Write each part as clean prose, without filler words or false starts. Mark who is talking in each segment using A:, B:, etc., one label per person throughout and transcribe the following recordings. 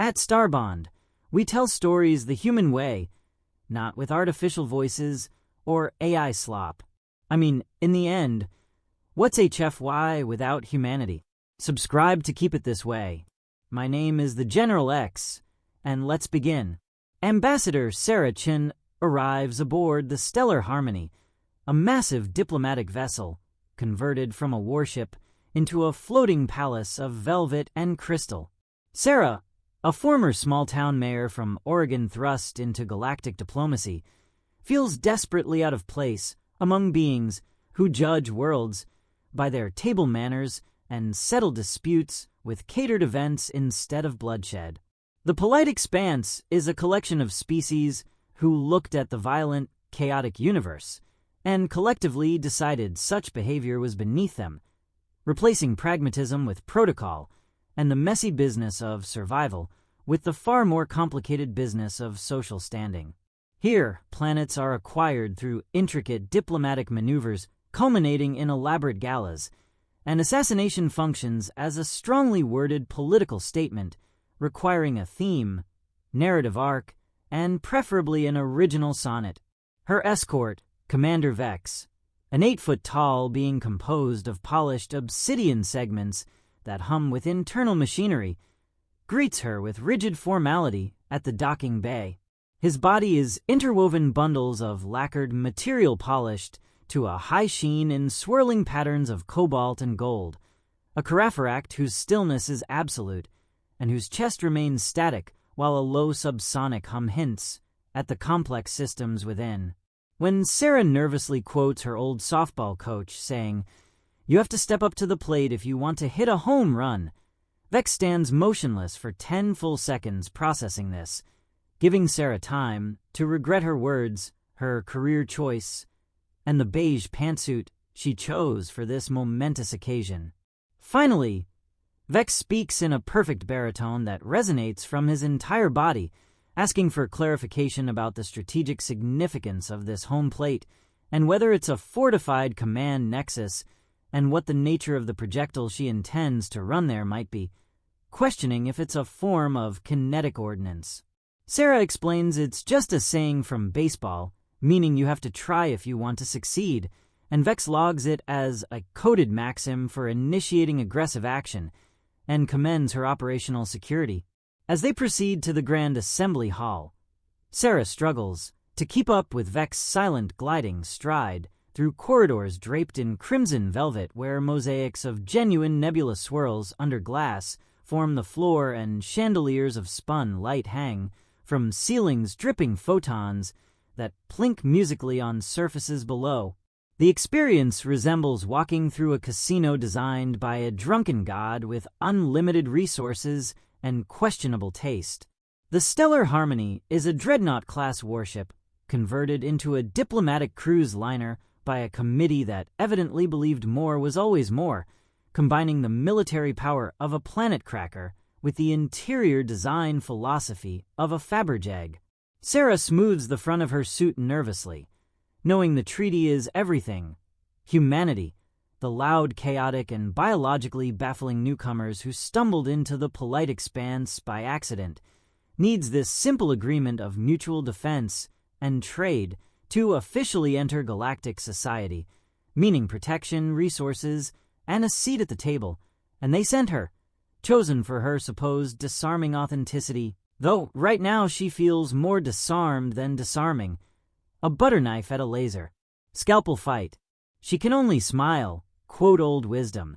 A: At Starbond, we tell stories the human way, not with artificial voices or AI slop. I mean, in the end, what's HFY without humanity? Subscribe to keep it this way. My name is the General X, and let's begin. Ambassador Sarah Chin arrives aboard the Stellar Harmony, a massive diplomatic vessel converted from a warship into a floating palace of velvet and crystal. Sarah, a former small-town mayor from Oregon thrust into galactic diplomacy, feels desperately out of place among beings who judge worlds by their table manners and settle disputes with catered events instead of bloodshed. The Polite Expanse is a collection of species who looked at the violent, chaotic universe and collectively decided such behavior was beneath them, replacing pragmatism with protocol and the messy business of survival with the far more complicated business of social standing. Here, planets are acquired through intricate diplomatic maneuvers culminating in elaborate galas, and assassination functions as a strongly worded political statement requiring a theme, narrative arc, and preferably an original sonnet. Her escort, Commander Vex, an 8-foot-tall being composed of polished obsidian segments that hum with internal machinery, greets her with rigid formality at the docking bay. His body is interwoven bundles of lacquered material polished to a high sheen in swirling patterns of cobalt and gold, a carapheract whose stillness is absolute and whose chest remains static while a low subsonic hum hints at the complex systems within. When Sarah nervously quotes her old softball coach saying, "You have to step up to the plate if you want to hit a home run," Vex stands motionless for 10 full seconds processing this, giving Sarah time to regret her words, her career choice, and the beige pantsuit she chose for this momentous occasion. Finally, Vex speaks in a perfect baritone that resonates from his entire body, asking for clarification about the strategic significance of this home plate and whether it's a fortified command nexus and what the nature of the projectile she intends to run there might be, questioning if it's a form of kinetic ordnance. Sarah explains it's just a saying from baseball, meaning you have to try if you want to succeed, and Vex logs it as a coded maxim for initiating aggressive action and commends her operational security. As they proceed to the Grand Assembly Hall, Sarah struggles to keep up with Vex's silent gliding stride through corridors draped in crimson velvet where mosaics of genuine nebula swirls under glass form the floor and chandeliers of spun light hang from ceilings dripping photons that plink musically on surfaces below. The experience resembles walking through a casino designed by a drunken god with unlimited resources and questionable taste. The Stellar Harmony is a dreadnought-class warship converted into a diplomatic cruise liner by a committee that evidently believed more was always more, combining the military power of a planet cracker with the interior design philosophy of a Fabergé. Sarah smooths the front of her suit nervously, knowing the treaty is everything. Humanity, the loud, chaotic, and biologically baffling newcomers who stumbled into the Polite Expanse by accident, needs this simple agreement of mutual defense and trade to officially enter galactic society, meaning protection, resources, and a seat at the table, and they sent her, chosen for her supposed disarming authenticity, though right now she feels more disarmed than disarming, a butter knife at a laser. Scalpel fight. She can only smile, quote old wisdom,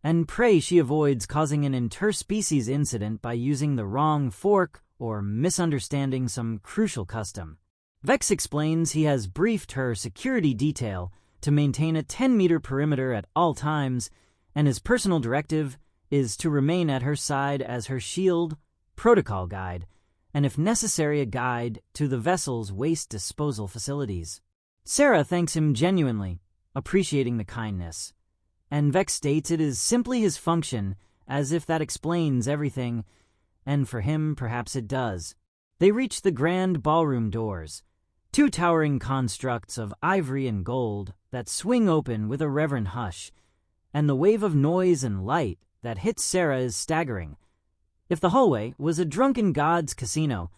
A: and pray she avoids causing an interspecies incident by using the wrong fork or misunderstanding some crucial custom. Vex explains he has briefed her security detail to maintain a 10-meter perimeter at all times, and his personal directive is to remain at her side as her shield, protocol guide, and if necessary a guide to the vessel's waste disposal facilities. Sarah thanks him genuinely, appreciating the kindness, and Vex states it is simply his function, as if that explains everything, and for him perhaps it does. They reach the grand ballroom doors, two towering constructs of ivory and gold that swing open with a reverent hush, and the wave of noise and light that hits Sarah is staggering. If the hallway was a drunken god's casino,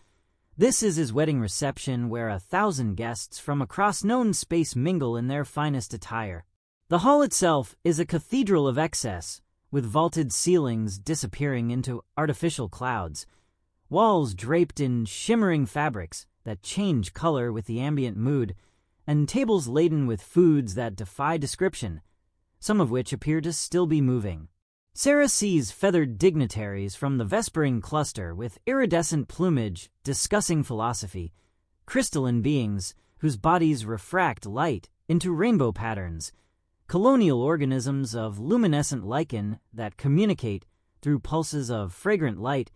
A: this is his wedding reception where 1,000 guests from across known space mingle in their finest attire. The hall itself is a cathedral of excess, with vaulted ceilings disappearing into artificial clouds, walls draped in shimmering fabrics that change color with the ambient mood, and tables laden with foods that defy description, some of which appear to still be moving. Sarah sees feathered dignitaries from the Vespering cluster with iridescent plumage discussing philosophy, crystalline beings whose bodies refract light into rainbow patterns, colonial organisms of luminescent lichen that communicate through pulses of fragrant light,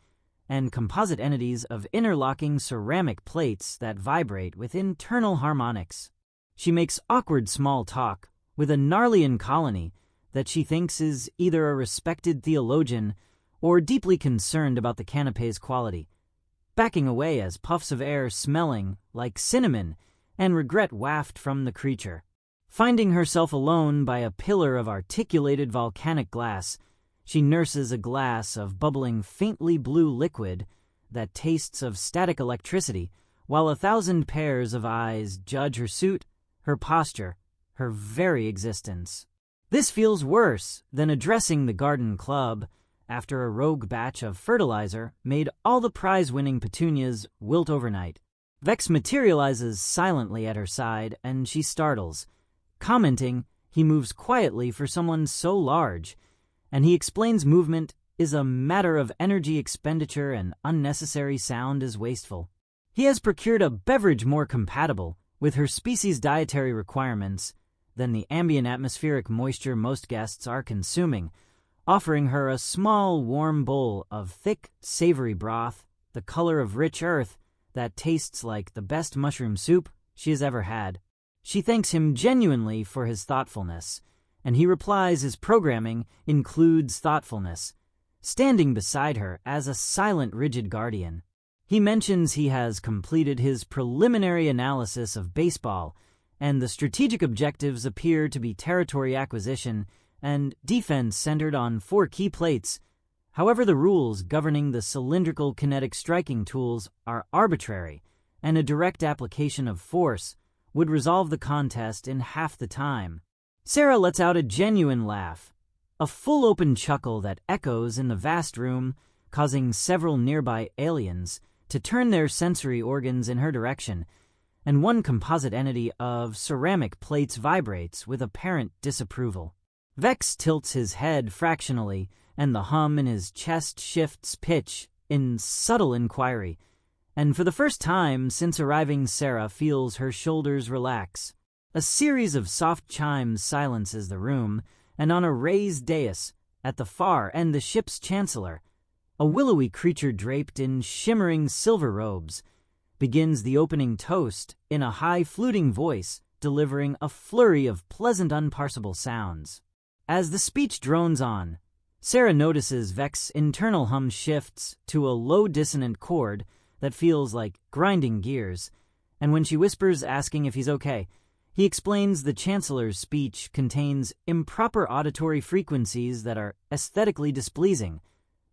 A: and composite entities of interlocking ceramic plates that vibrate with internal harmonics. She makes awkward small talk with a Narlian colony that she thinks is either a respected theologian or deeply concerned about the canapé's quality, backing away as puffs of air smelling like cinnamon and regret waft from the creature. Finding herself alone by a pillar of articulated volcanic glass, she nurses a glass of bubbling faintly blue liquid that tastes of static electricity, while 1,000 pairs of eyes judge her suit, her posture, her very existence. This feels worse than addressing the garden club after a rogue batch of fertilizer made all the prize-winning petunias wilt overnight. Vex materializes silently at her side, and she startles, commenting he moves quietly for someone so large, and he explains movement is a matter of energy expenditure and unnecessary sound is wasteful. He has procured a beverage more compatible with her species' dietary requirements than the ambient atmospheric moisture most guests are consuming, offering her a small, warm bowl of thick, savory broth, the color of rich earth, that tastes like the best mushroom soup she has ever had. She thanks him genuinely for his thoughtfulness, and he replies his programming includes thoughtfulness, standing beside her as a silent, rigid guardian. He mentions he has completed his preliminary analysis of baseball, and the strategic objectives appear to be territory acquisition and defense centered on 4 key plates. However, the rules governing the cylindrical kinetic striking tools are arbitrary, and a direct application of force would resolve the contest in half the time. Sarah lets out a genuine laugh, a full open chuckle that echoes in the vast room, causing several nearby aliens to turn their sensory organs in her direction, and one composite entity of ceramic plates vibrates with apparent disapproval. Vex tilts his head fractionally, and the hum in his chest shifts pitch in subtle inquiry, and for the first time since arriving, Sarah feels her shoulders relax. A series of soft chimes silences the room, and on a raised dais at the far end the ship's chancellor, a willowy creature draped in shimmering silver robes, begins the opening toast in a high fluting voice, delivering a flurry of pleasant unparsable sounds. As the speech drones on, Sarah notices Vex's internal hum shifts to a low dissonant chord that feels like grinding gears, and when she whispers asking if he's okay, he explains the Chancellor's speech contains improper auditory frequencies that are aesthetically displeasing,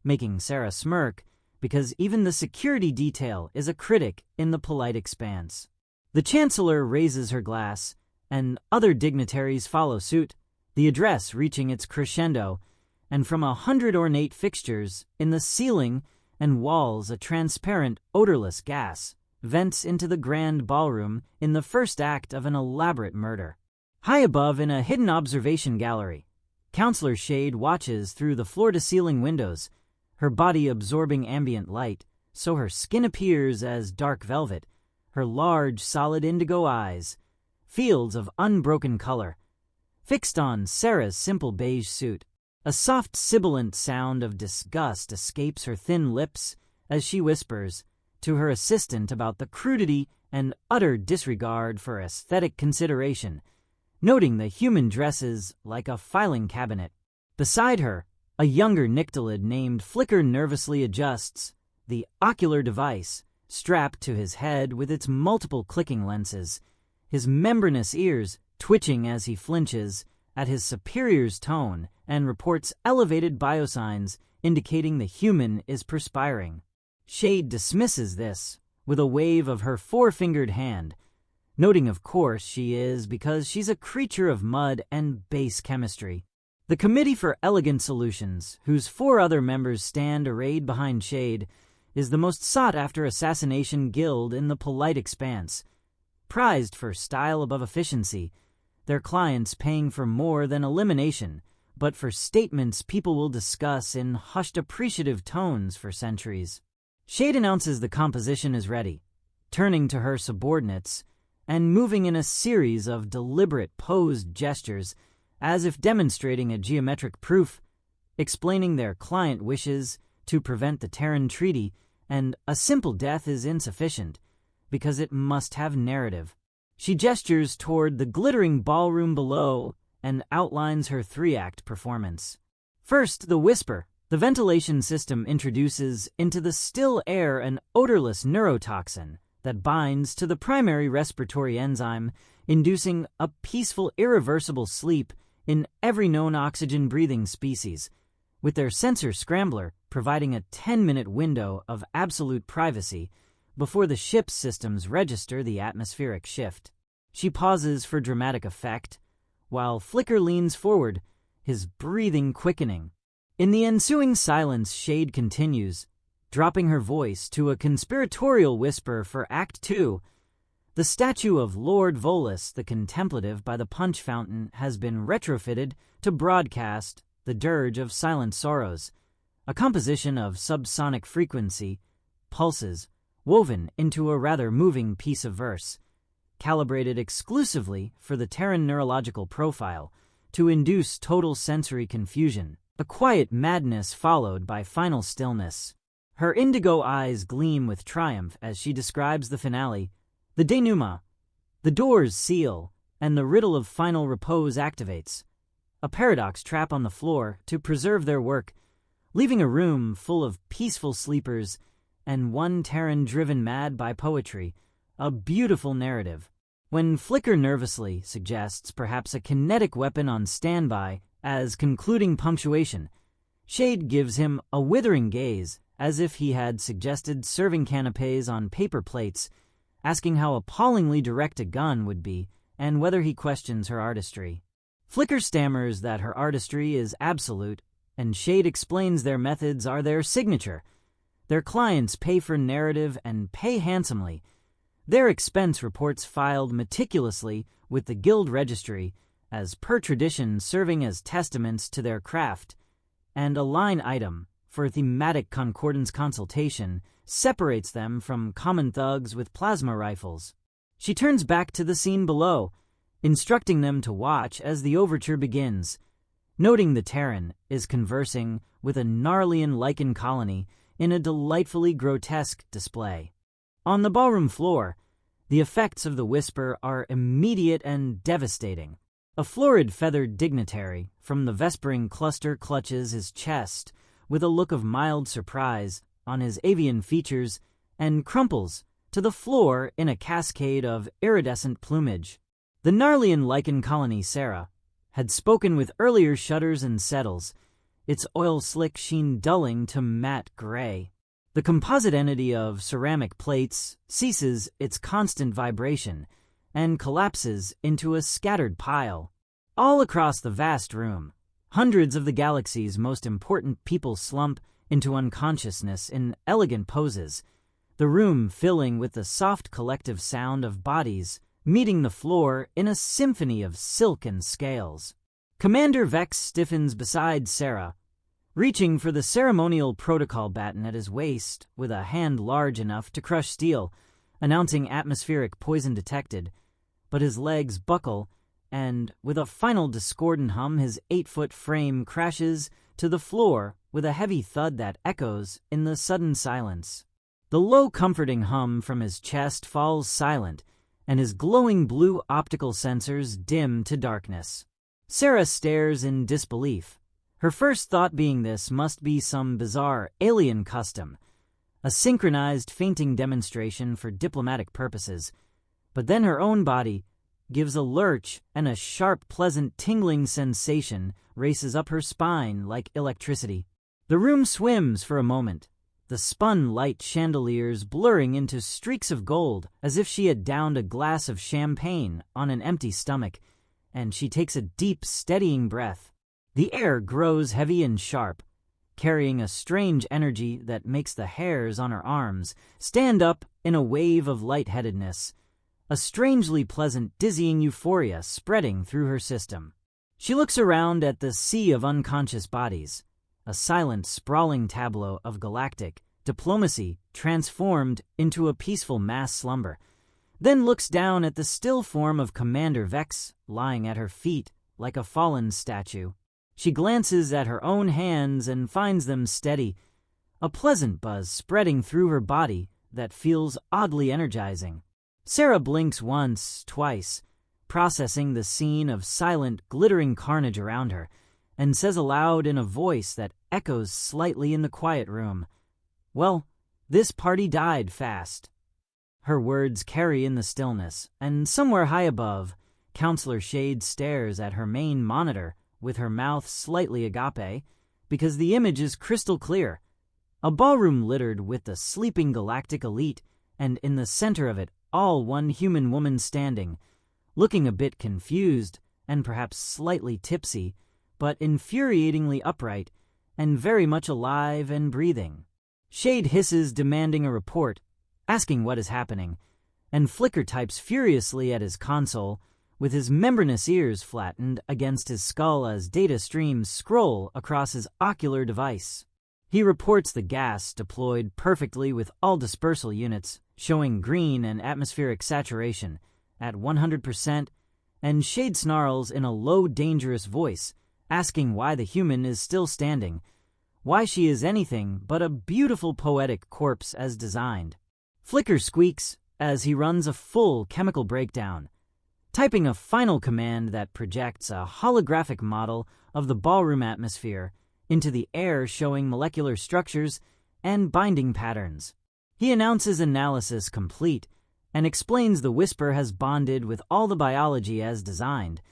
A: making Sarah smirk because even the security detail is a critic in the polite expanse. The Chancellor raises her glass, and other dignitaries follow suit, the address reaching its crescendo, and from 100 ornate fixtures in the ceiling and walls a transparent, odorless gas vents into the grand ballroom in the first act of an elaborate murder. High above in a hidden observation gallery, Counselor Shade watches through the floor-to-ceiling windows, her body absorbing ambient light, so her skin appears as dark velvet, her large, solid indigo eyes, fields of unbroken color, fixed on Sarah's simple beige suit. A soft sibilant sound of disgust escapes her thin lips as she whispers to her assistant about the crudity and utter disregard for aesthetic consideration, noting the human dresses like a filing cabinet. Beside her, a younger Nyctalid named Flicker nervously adjusts the ocular device strapped to his head with its multiple clicking lenses, his membranous ears twitching as he flinches at his superior's tone and reports elevated biosigns indicating the human is perspiring. Shade dismisses this with a wave of her four-fingered hand, noting of course she is because she's a creature of mud and base chemistry. The Committee for Elegant Solutions, whose 4 other members stand arrayed behind Shade, is the most sought-after assassination guild in the polite expanse. Prized for style above efficiency, their clients paying for more than elimination, but for statements people will discuss in hushed appreciative tones for centuries. Shade announces the composition is ready, turning to her subordinates and moving in a series of deliberate posed gestures as if demonstrating a geometric proof, explaining their client wishes to prevent the Terran Treaty, and a simple death is insufficient because it must have narrative. She gestures toward the glittering ballroom below and outlines her 3-act performance. First, the whisper. The ventilation system introduces into the still air an odorless neurotoxin that binds to the primary respiratory enzyme, inducing a peaceful, irreversible sleep in every known oxygen-breathing species, with their sensor scrambler providing a 10-minute window of absolute privacy before the ship's systems register the atmospheric shift. She pauses for dramatic effect, while Flicker leans forward, his breathing quickening. In the ensuing silence, Shade continues, dropping her voice to a conspiratorial whisper for Act 2. The statue of Lord Volus the Contemplative by the punch fountain has been retrofitted to broadcast the dirge of silent sorrows, a composition of subsonic frequency, pulses, woven into a rather moving piece of verse, calibrated exclusively for the Terran neurological profile to induce total sensory confusion. A quiet madness followed by final stillness. Her indigo eyes gleam with triumph as she describes the finale. The denouement, the doors seal, and the riddle of final repose activates. A paradox trap on the floor to preserve their work, leaving a room full of peaceful sleepers and one Terran driven mad by poetry. A beautiful narrative. When Flicker nervously suggests perhaps a kinetic weapon on standby as concluding punctuation, Shade gives him a withering gaze as if he had suggested serving canapes on paper plates, asking how appallingly direct a gun would be and whether he questions her artistry. Flicker stammers that her artistry is absolute, and Shade explains their methods are their signature. Their clients pay for narrative and pay handsomely. Their expense reports filed meticulously with the guild registry, as per tradition serving as testaments to their craft, and a line item for thematic concordance consultation separates them from common thugs with plasma rifles. She turns back to the scene below, instructing them to watch as the overture begins, noting the Terran is conversing with a Narlian lichen colony in a delightfully grotesque display. On the ballroom floor, the effects of the whisper are immediate and devastating. A florid feathered dignitary from the Vespering cluster clutches his chest with a look of mild surprise on his avian features and crumples to the floor in a cascade of iridescent plumage. The Narlian lichen colony Sarah had spoken with earlier shudders and settles, its oil-slick sheen dulling to matte gray. The composite entity of ceramic plates ceases its constant vibration and collapses into a scattered pile. All across the vast room, hundreds of the galaxy's most important people slump into unconsciousness in elegant poses, the room filling with the soft collective sound of bodies meeting the floor in a symphony of silk and scales. Commander Vex stiffens beside Sarah, reaching for the ceremonial protocol baton at his waist with a hand large enough to crush steel, announcing atmospheric poison detected, but his legs buckle, and with a final discordant hum his 8-foot frame crashes to the floor with a heavy thud that echoes in the sudden silence. The low comforting hum from his chest falls silent, and his glowing blue optical sensors dim to darkness. Sarah stares in disbelief, her first thought being this must be some bizarre alien custom, a synchronized fainting demonstration for diplomatic purposes, but then her own body gives a lurch and a sharp, pleasant, tingling sensation races up her spine like electricity. The room swims for a moment, the spun light chandeliers blurring into streaks of gold as if she had downed a glass of champagne on an empty stomach, and she takes a deep, steadying breath. The air grows heavy and sharp, carrying a strange energy that makes the hairs on her arms stand up in a wave of lightheadedness, a strangely pleasant, dizzying euphoria spreading through her system. She looks around at the sea of unconscious bodies, a silent, sprawling tableau of galactic diplomacy transformed into a peaceful mass slumber, then looks down at the still form of Commander Vex lying at her feet like a fallen statue. She glances at her own hands and finds them steady, a pleasant buzz spreading through her body that feels oddly energizing. Sarah blinks once, twice, processing the scene of silent, glittering carnage around her, and says aloud in a voice that echoes slightly in the quiet room, "Well, this party died fast." Her words carry in the stillness, and somewhere high above, Counselor Shade stares at her main monitor with her mouth slightly agape, because the image is crystal clear. A ballroom littered with the sleeping galactic elite, and in the center of it, all one human woman standing, looking a bit confused and perhaps slightly tipsy, but infuriatingly upright and very much alive and breathing. Shade hisses, demanding a report, asking what is happening, and Flicker types furiously at his console, with his membranous ears flattened against his skull as data streams scroll across his ocular device. He reports the gas deployed perfectly with all dispersal units, showing green and atmospheric saturation at 100%, and Shade snarls in a low, dangerous voice, asking why the human is still standing, why she is anything but a beautiful poetic corpse as designed. Flicker squeaks as he runs a full chemical breakdown, typing a final command that projects a holographic model of the ballroom atmosphere into the air, showing molecular structures and binding patterns. He announces analysis complete and explains the Whisper has bonded with all the biology as designed,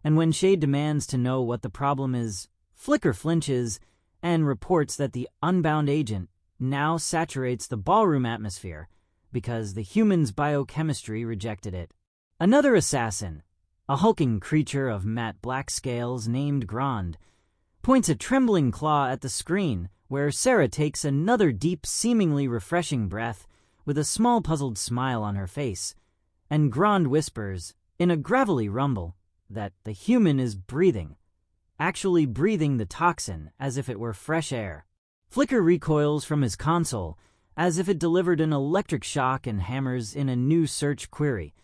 A: and when Shade demands to know what the problem is, Flicker flinches and reports that the unbound agent now saturates the ballroom atmosphere because the human's biochemistry rejected it. Another assassin, a hulking creature of matte black scales named Grand, points a trembling claw at the screen, where Sarah takes another deep, seemingly refreshing breath with a small puzzled smile on her face, and Grand whispers, in a gravelly rumble, that the human is breathing, actually breathing the toxin as if it were fresh air. Flicker recoils from his console as if it delivered an electric shock and hammers in a new search query,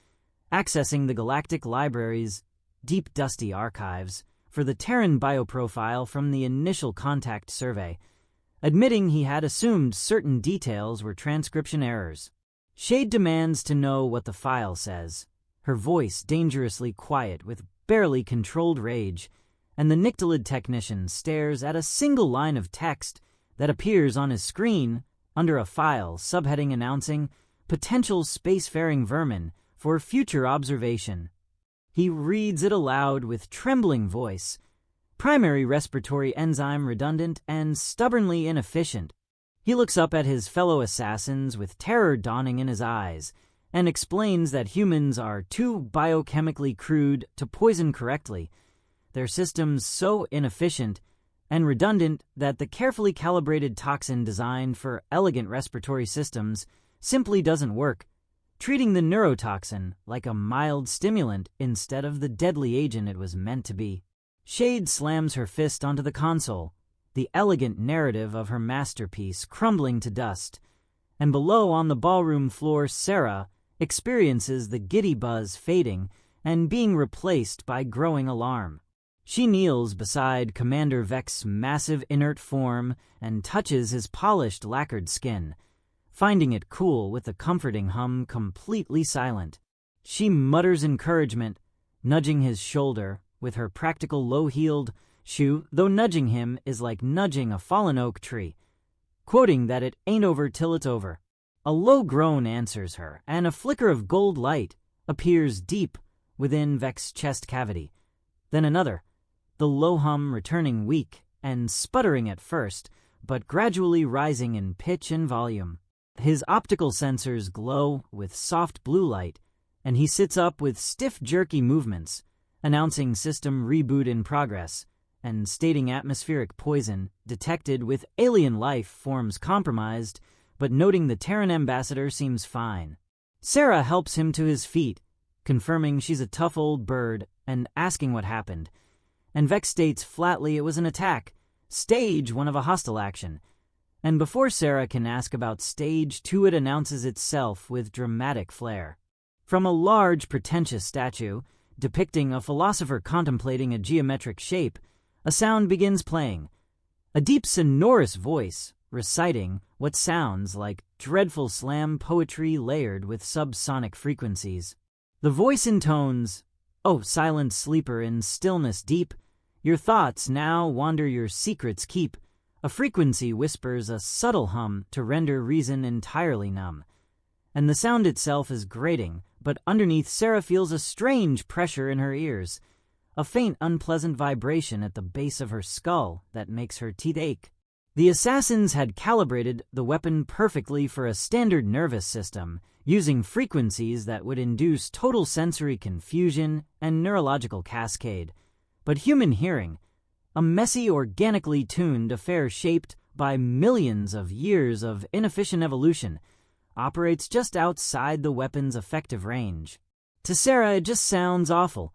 A: accessing the Galactic Library's deep, dusty archives for the Terran bioprofile from the initial contact survey, admitting he had assumed certain details were transcription errors. Shade demands to know what the file says, her voice dangerously quiet with barely controlled rage, and the Nyctalid technician stares at a single line of text that appears on his screen under a file subheading announcing potential spacefaring vermin for future observation. He reads it aloud with trembling voice. Primary respiratory enzyme redundant and stubbornly inefficient. He looks up at his fellow assassins with terror dawning in his eyes and explains that humans are too biochemically crude to poison correctly, their systems so inefficient and redundant that the carefully calibrated toxin designed for elegant respiratory systems simply doesn't work, treating the neurotoxin like a mild stimulant instead of the deadly agent it was meant to be. Shade slams her fist onto the console, the elegant narrative of her masterpiece crumbling to dust, and below on the ballroom floor, Sarah experiences the giddy buzz fading and being replaced by growing alarm. She kneels beside Commander Vex's massive inert form and touches his polished lacquered skin, finding it cool with a comforting hum, completely silent. She mutters encouragement, nudging his shoulder with her practical low-heeled shoe, though nudging him is like nudging a fallen oak tree, quoting that it ain't over till it's over. A low groan answers her, and a flicker of gold light appears deep within Vex's chest cavity. Then another, the low hum returning weak and sputtering at first, but gradually rising in pitch and volume. His optical sensors glow with soft blue light, and he sits up with stiff, jerky movements, announcing system reboot in progress and stating atmospheric poison detected with alien life forms compromised, but noting the Terran ambassador seems fine. Sarah helps him to his feet, confirming she's a tough old bird and asking what happened. And Vex states flatly it was an attack, stage 1 of a hostile action. And before Sarah can ask about stage 2, it announces itself with dramatic flair. From a large, pretentious statue, depicting a philosopher contemplating a geometric shape, a sound begins playing. A deep, sonorous voice reciting what sounds like dreadful slam poetry layered with subsonic frequencies. The voice intones, "Oh, silent sleeper in stillness deep, your thoughts now wander, your secrets keep." A frequency whispers a subtle hum to render reason entirely numb. And the sound itself is grating, but underneath Sarah feels a strange pressure in her ears, a faint unpleasant vibration at the base of her skull that makes her teeth ache. The assassins had calibrated the weapon perfectly for a standard nervous system, using frequencies that would induce total sensory confusion and neurological cascade. But human hearing, a messy, organically tuned affair shaped by millions of years of inefficient evolution, operates just outside the weapon's effective range. To Sarah, it just sounds awful,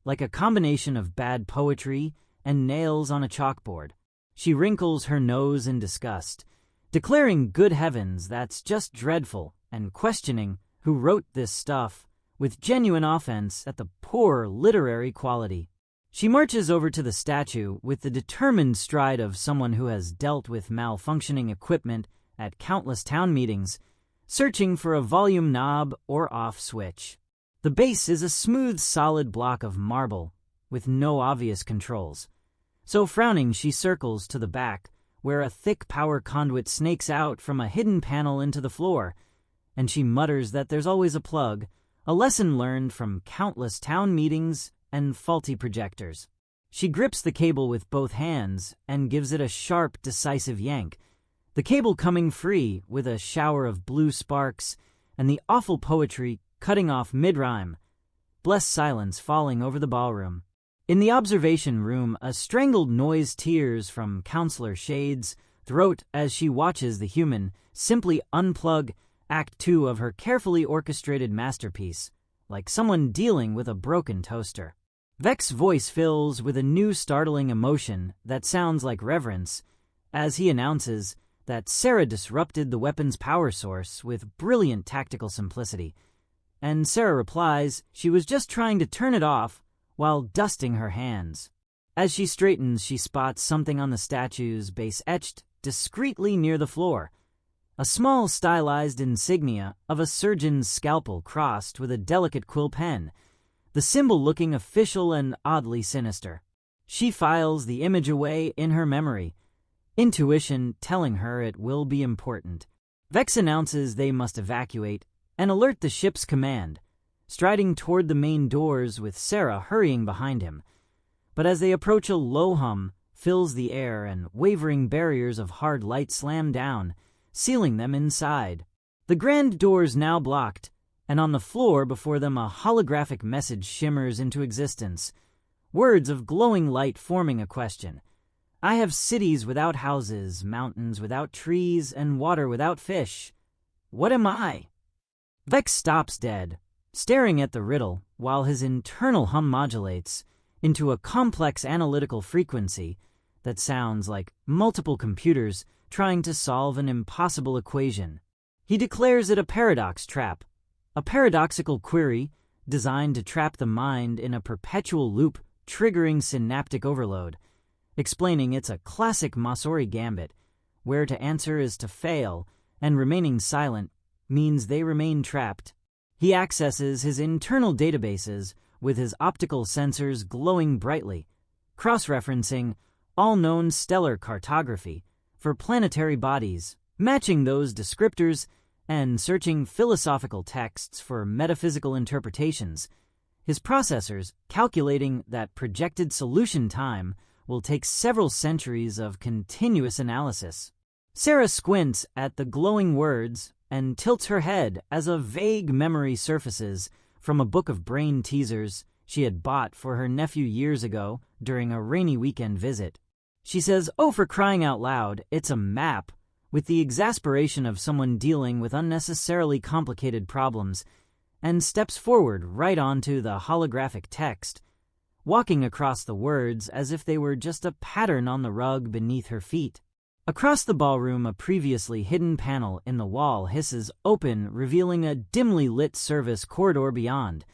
A: like a combination of bad poetry and nails on a chalkboard. She wrinkles her nose in disgust, declaring, "Good heavens, that's just dreadful," and questioning who wrote this stuff, with genuine offense at the poor literary quality. She marches over to the statue with the determined stride of someone who has dealt with malfunctioning equipment at countless town meetings, searching for a volume knob or off switch. The base is a smooth, solid block of marble with no obvious controls. So frowning, she circles to the back, where a thick power conduit snakes out from a hidden panel into the floor, and she mutters that there's always a plug, a lesson learned from countless town meetings and faulty projectors. She grips the cable with both hands and gives it a sharp, decisive yank, the cable coming free with a shower of blue sparks and the awful poetry cutting off mid-rhyme. Blessed silence falling over the ballroom. In the observation room, a strangled noise tears from Counselor Shade's throat as she watches the human simply unplug Act 2 of her carefully orchestrated masterpiece, like someone dealing with a broken toaster. Vex's voice fills with a new startling emotion that sounds like reverence, as he announces that Sarah disrupted the weapon's power source with brilliant tactical simplicity, and Sarah replies she was just trying to turn it off while dusting her hands. As she straightens, she spots something on the statue's base etched discreetly near the floor, a small stylized insignia of a surgeon's scalpel crossed with a delicate quill pen, the symbol looking official and oddly sinister. She files the image away in her memory, intuition telling her it will be important. Vex announces they must evacuate and alert the ship's command, striding toward the main doors with Sarah hurrying behind him. But as they approach, a low hum fills the air and wavering barriers of hard light slam down, sealing them inside. The grand doors now blocked, and on the floor before them a holographic message shimmers into existence, words of glowing light forming a question. "I have cities without houses, mountains without trees, and water without fish. What am I?" Vex stops dead, staring at the riddle while his internal hum modulates into a complex analytical frequency that sounds like multiple computers trying to solve an impossible equation. He declares it a paradox trap, a paradoxical query designed to trap the mind in a perpetual loop triggering synaptic overload, explaining it's a classic Masori gambit, where to answer is to fail and remaining silent means they remain trapped. He accesses his internal databases with his optical sensors glowing brightly, cross-referencing all known stellar cartography for planetary bodies, matching those descriptors and searching philosophical texts for metaphysical interpretations, his processors calculating that projected solution time will take several centuries of continuous analysis. Sarah squints at the glowing words and tilts her head as a vague memory surfaces from a book of brain teasers she had bought for her nephew years ago during a rainy weekend visit. She says, "Oh, for crying out loud, it's a map," with the exasperation of someone dealing with unnecessarily complicated problems, and steps forward right onto the holographic text, walking across the words as if they were just a pattern on the rug beneath her feet. Across the ballroom, a previously hidden panel in the wall hisses open, revealing a dimly lit service corridor beyond,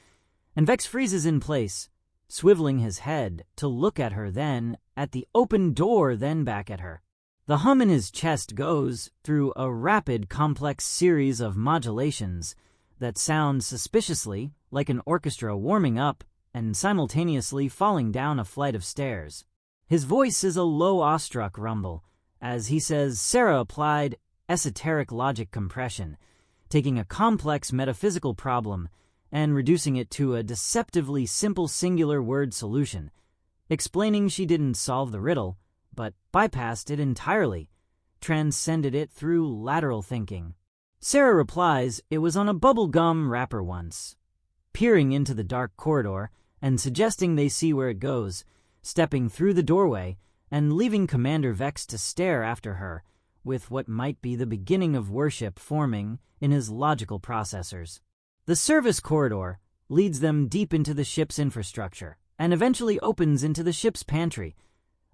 A: and Vex freezes in place, swiveling his head to look at her, then at the open door, then back at her. The hum in his chest goes through a rapid, complex series of modulations that sound suspiciously like an orchestra warming up and simultaneously falling down a flight of stairs. His voice is a low, awestruck rumble as he says Sarah applied esoteric logic compression, taking a complex metaphysical problem and reducing it to a deceptively simple singular word solution, explaining she didn't solve the riddle, but bypassed it entirely, transcended it through lateral thinking. Sarah replies it was on a bubblegum wrapper once, peering into the dark corridor and suggesting they see where it goes, stepping through the doorway and leaving Commander Vex to stare after her, with what might be the beginning of worship forming in his logical processors. The service corridor leads them deep into the ship's infrastructure and eventually opens into the ship's pantry,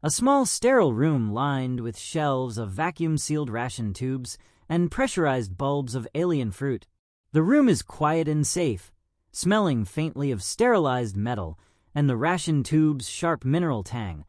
A: a small sterile room lined with shelves of vacuum-sealed ration tubes and pressurized bulbs of alien fruit. The room is quiet and safe, smelling faintly of sterilized metal and the ration tubes' sharp mineral tang,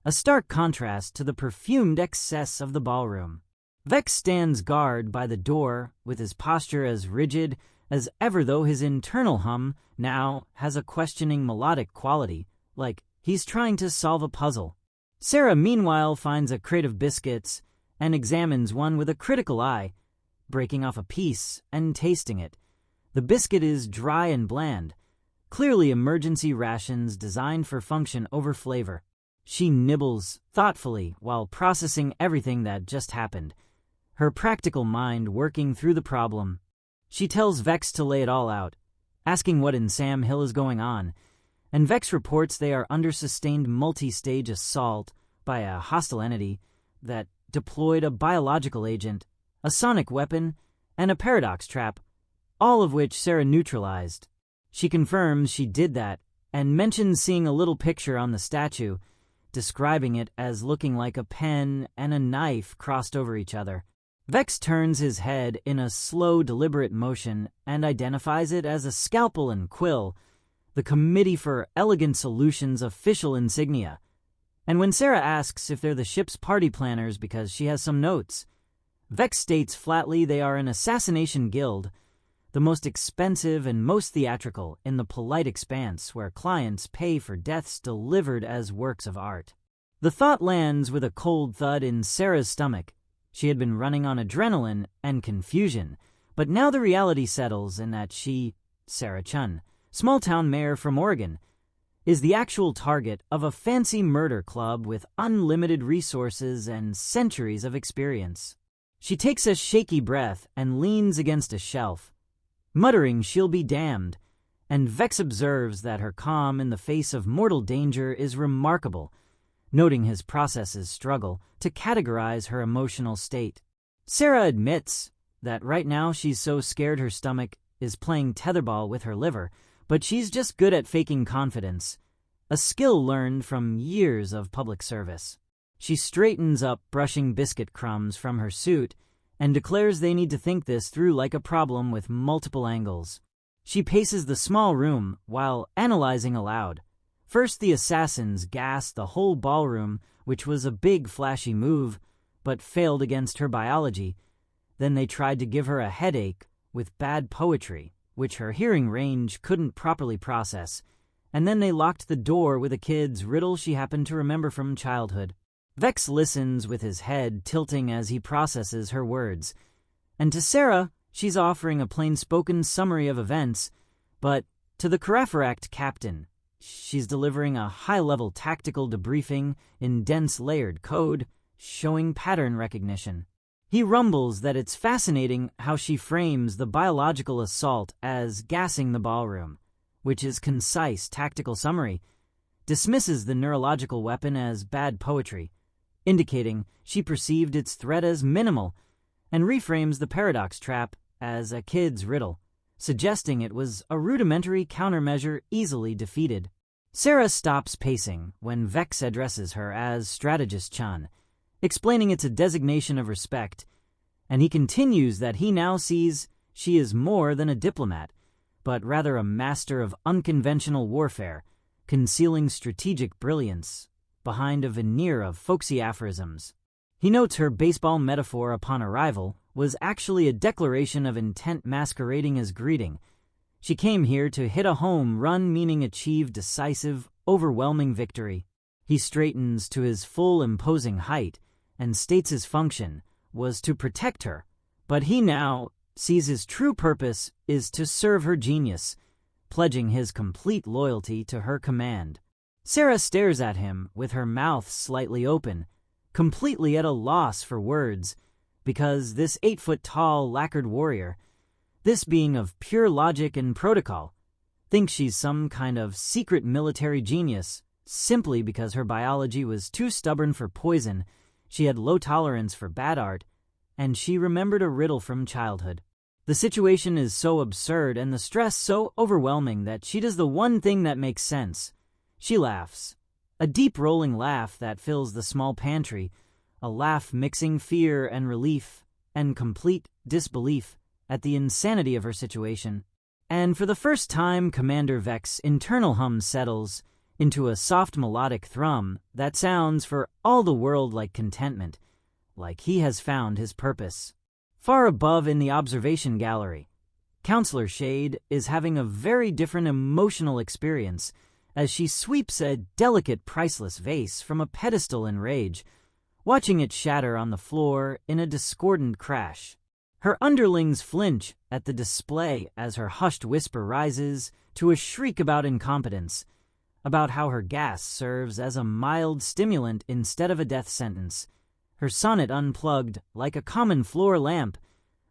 A: a stark contrast to the perfumed excess of the ballroom. Vex stands guard by the door with his posture as rigid as ever, though his internal hum now has a questioning melodic quality, like he's trying to solve a puzzle. Sarah, meanwhile, finds a crate of biscuits and examines one with a critical eye, breaking off a piece and tasting it. The biscuit is dry and bland, clearly emergency rations designed for function over flavor. She nibbles thoughtfully while processing everything that just happened, her practical mind working through the problem. She tells Vex to lay it all out, asking what in Sam Hill is going on, and Vex reports they are under sustained multi-stage assault by a hostile entity that deployed a biological agent, a sonic weapon, and a paradox trap, all of which Sarah neutralized. She confirms she did that and mentions seeing a little picture on the statue, describing it as looking like a pen and a knife crossed over each other. Vex turns his head in a slow, deliberate motion and identifies it as a scalpel and quill, the Committee for Elegant Solutions official insignia. And when Sarah asks if they're the ship's party planners because she has some notes, Vex states flatly they are an assassination guild, the most expensive and most theatrical in the polite expanse where clients pay for deaths delivered as works of art. The thought lands with a cold thud in Sarah's stomach. She had been running on adrenaline and confusion, but now the reality settles in that she, Sarah Chun, small-town mayor from Oregon, is the actual target of a fancy murder club with unlimited resources and centuries of experience. She takes a shaky breath and leans against a shelf, muttering she'll be damned, and Vex observes that her calm in the face of mortal danger is remarkable, noting his process's struggle to categorize her emotional state. Sarah admits that right now she's so scared her stomach is playing tetherball with her liver, but she's just good at faking confidence, a skill learned from years of public service. She straightens up, brushing biscuit crumbs from her suit, and declares they need to think this through like a problem with multiple angles. She paces the small room while analyzing aloud. First, the assassins gassed the whole ballroom, which was a big, flashy move, but failed against her biology. Then they tried to give her a headache with bad poetry, which her hearing range couldn't properly process. And then they locked the door with a kid's riddle she happened to remember from childhood. Vex listens with his head tilting as he processes her words. And to Sarah, she's offering a plain-spoken summary of events, but to the Carafaract captain, She's delivering a high-level tactical debriefing in dense layered code, showing pattern recognition. He rumbles that it's fascinating how she frames the biological assault as gassing the ballroom, which is concise tactical summary, dismisses the neurological weapon as bad poetry, indicating she perceived its threat as minimal, and reframes the paradox trap as a kid's riddle, suggesting it was a rudimentary countermeasure easily defeated. Sarah stops pacing when Vex addresses her as Strategist Chan, explaining it's a designation of respect, and he continues that he now sees she is more than a diplomat, but rather a master of unconventional warfare, concealing strategic brilliance behind a veneer of folksy aphorisms. He notes her baseball metaphor upon arrival was actually a declaration of intent masquerading as greeting. She came here to hit a home run, meaning achieve decisive, overwhelming victory. He straightens to his full imposing height and states his function was to protect her, but he now sees his true purpose is to serve her genius, pledging his complete loyalty to her command. Sarah stares at him with her mouth slightly open, completely at a loss for words, because this 8-foot-tall lacquered warrior, this being of pure logic and protocol, thinks she's some kind of secret military genius simply because her biology was too stubborn for poison, she had low tolerance for bad art, and she remembered a riddle from childhood. The situation is so absurd and the stress so overwhelming that she does the one thing that makes sense. She laughs, a deep rolling laugh that fills the small pantry, a laugh mixing fear and relief and complete disbelief at the insanity of her situation. And for the first time, Commander Vex's internal hum settles into a soft melodic thrum that sounds for all the world like contentment, like he has found his purpose. Far above in the observation gallery, Counselor Shade is having a very different emotional experience as she sweeps a delicate, priceless vase from a pedestal in rage, watching it shatter on the floor in a discordant crash. Her underlings flinch at the display as her hushed whisper rises to a shriek about incompetence, about how her gas serves as a mild stimulant instead of a death sentence, her sonnet unplugged like a common floor lamp,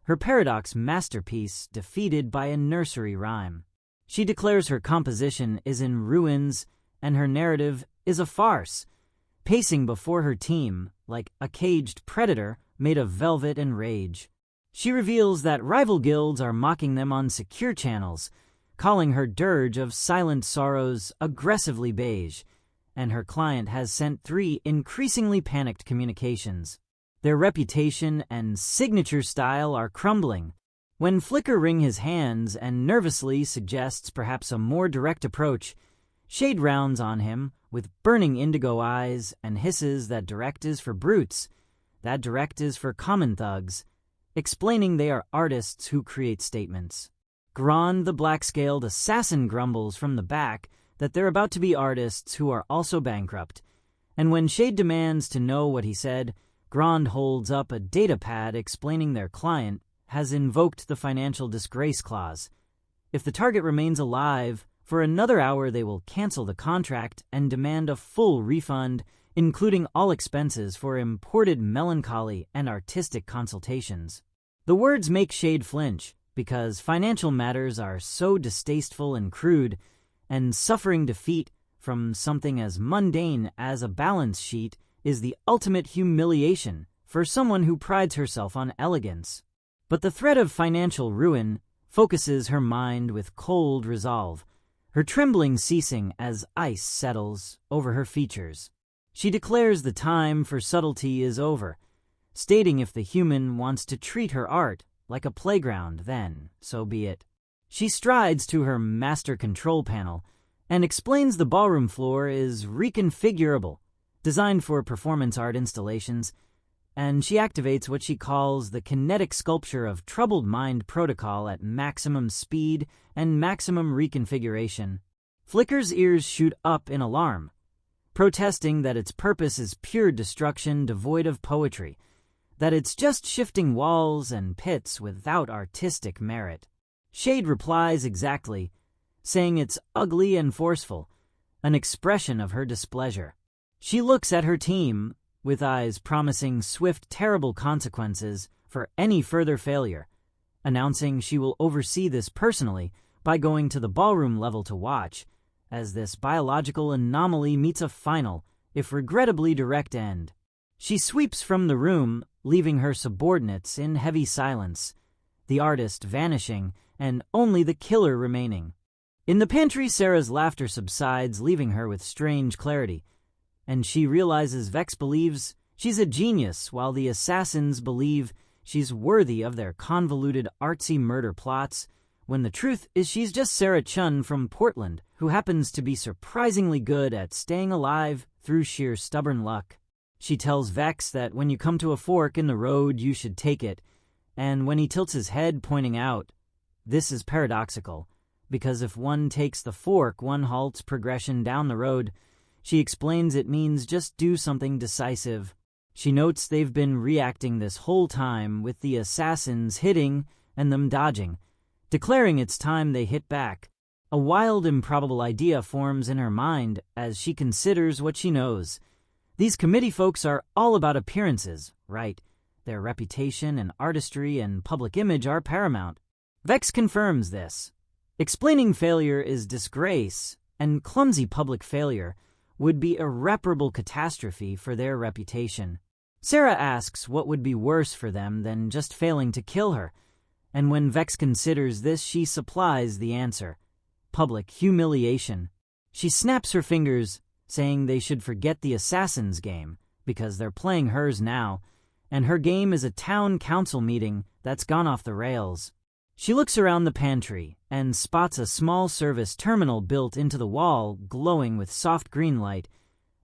A: her paradox masterpiece defeated by a nursery rhyme. She declares her composition is in ruins and her narrative is a farce, pacing before her team like a caged predator made of velvet and rage. She reveals that rival guilds are mocking them on secure channels, calling her dirge of silent sorrows aggressively beige, and her client has sent 3 increasingly panicked communications. Their reputation and signature style are crumbling. When Flicker wrings his hands and nervously suggests perhaps a more direct approach, Shade rounds on him with burning indigo eyes and hisses that direct is for brutes, that direct is for common thugs, explaining they are artists who create statements. Grand the black-scaled assassin grumbles from the back that they're about to be artists who are also bankrupt, and when Shade demands to know what he said, Grand holds up a data pad explaining their client has invoked the financial disgrace clause. If the target remains alive, for another hour they will cancel the contract and demand a full refund, including all expenses for imported melancholy and artistic consultations. The words make Shade flinch, because financial matters are so distasteful and crude, and suffering defeat from something as mundane as a balance sheet is the ultimate humiliation for someone who prides herself on elegance. But the threat of financial ruin focuses her mind with cold resolve, her trembling ceasing as ice settles over her features. She declares the time for subtlety is over, stating if the human wants to treat her art like a playground, then so be it. She strides to her master control panel and explains the ballroom floor is reconfigurable, designed for performance art installations, and she activates what she calls the kinetic sculpture of troubled mind protocol at maximum speed and maximum reconfiguration. Flicker's ears shoot up in alarm, protesting that its purpose is pure destruction devoid of poetry, that it's just shifting walls and pits without artistic merit. Shade replies exactly, saying it's ugly and forceful, an expression of her displeasure. She looks at her team, with eyes promising swift, terrible consequences for any further failure, announcing she will oversee this personally by going to the ballroom level to watch, as this biological anomaly meets a final, if regrettably direct end. She sweeps from the room, leaving her subordinates in heavy silence, the artist vanishing and only the killer remaining. In the pantry, Sarah's laughter subsides, leaving her with strange clarity, and she realizes Vex believes she's a genius while the assassins believe she's worthy of their convoluted artsy murder plots, when the truth is she's just Sarah Chun from Portland, who happens to be surprisingly good at staying alive through sheer stubborn luck. She tells Vex that when you come to a fork in the road, you should take it, and when he tilts his head, pointing out, this is paradoxical, because if one takes the fork, one halts progression down the road. She explains it means just do something decisive. She notes they've been reacting this whole time, with the assassins hitting and them dodging, declaring it's time they hit back. A wild, improbable idea forms in her mind as she considers what she knows. These committee folks are all about appearances, right? Their reputation and artistry and public image are paramount. Vex confirms this. Explaining failure is disgrace, and clumsy public failure would be irreparable catastrophe for their reputation. Sarah asks what would be worse for them than just failing to kill her, and when Vex considers this, she supplies the answer. Public humiliation. She snaps her fingers, saying they should forget the assassin's game, because they're playing hers now, and her game is a town council meeting that's gone off the rails. She looks around the pantry and spots a small service terminal built into the wall, glowing with soft green light,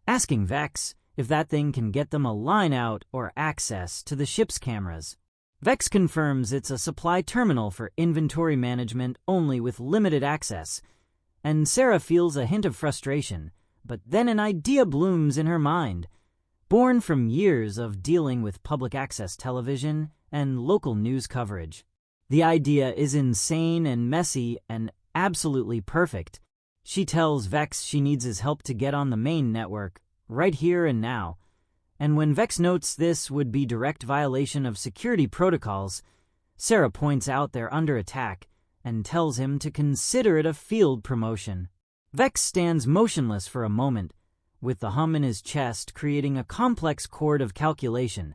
A: asking Vex if that thing can get them a line out or access to the ship's cameras. Vex confirms it's a supply terminal for inventory management only with limited access, and Sarah feels a hint of frustration, but then an idea blooms in her mind, born from years of dealing with public access television and local news coverage. The idea is insane and messy and absolutely perfect. She tells Vex she needs his help to get on the main network, right here and now. And when Vex notes this would be direct violation of security protocols, Sarah points out they're under attack and tells him to consider it a field promotion. Vex stands motionless for a moment, with the hum in his chest creating a complex chord of calculation,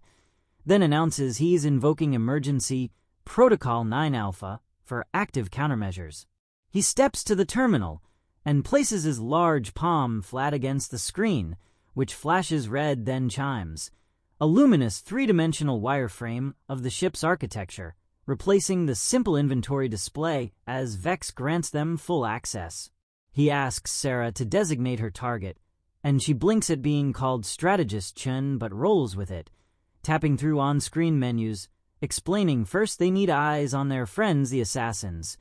A: then announces he's invoking emergency Protocol 9 Alpha for active countermeasures. He steps to the terminal and places his large palm flat against the screen, which flashes red then chimes, a luminous three-dimensional wireframe of the ship's architecture, replacing the simple inventory display as Vex grants them full access. He asks Sarah to designate her target, and she blinks at being called Strategist Chun but rolls with it, tapping through on-screen menus, explaining first they need eyes on their friends, the assassins.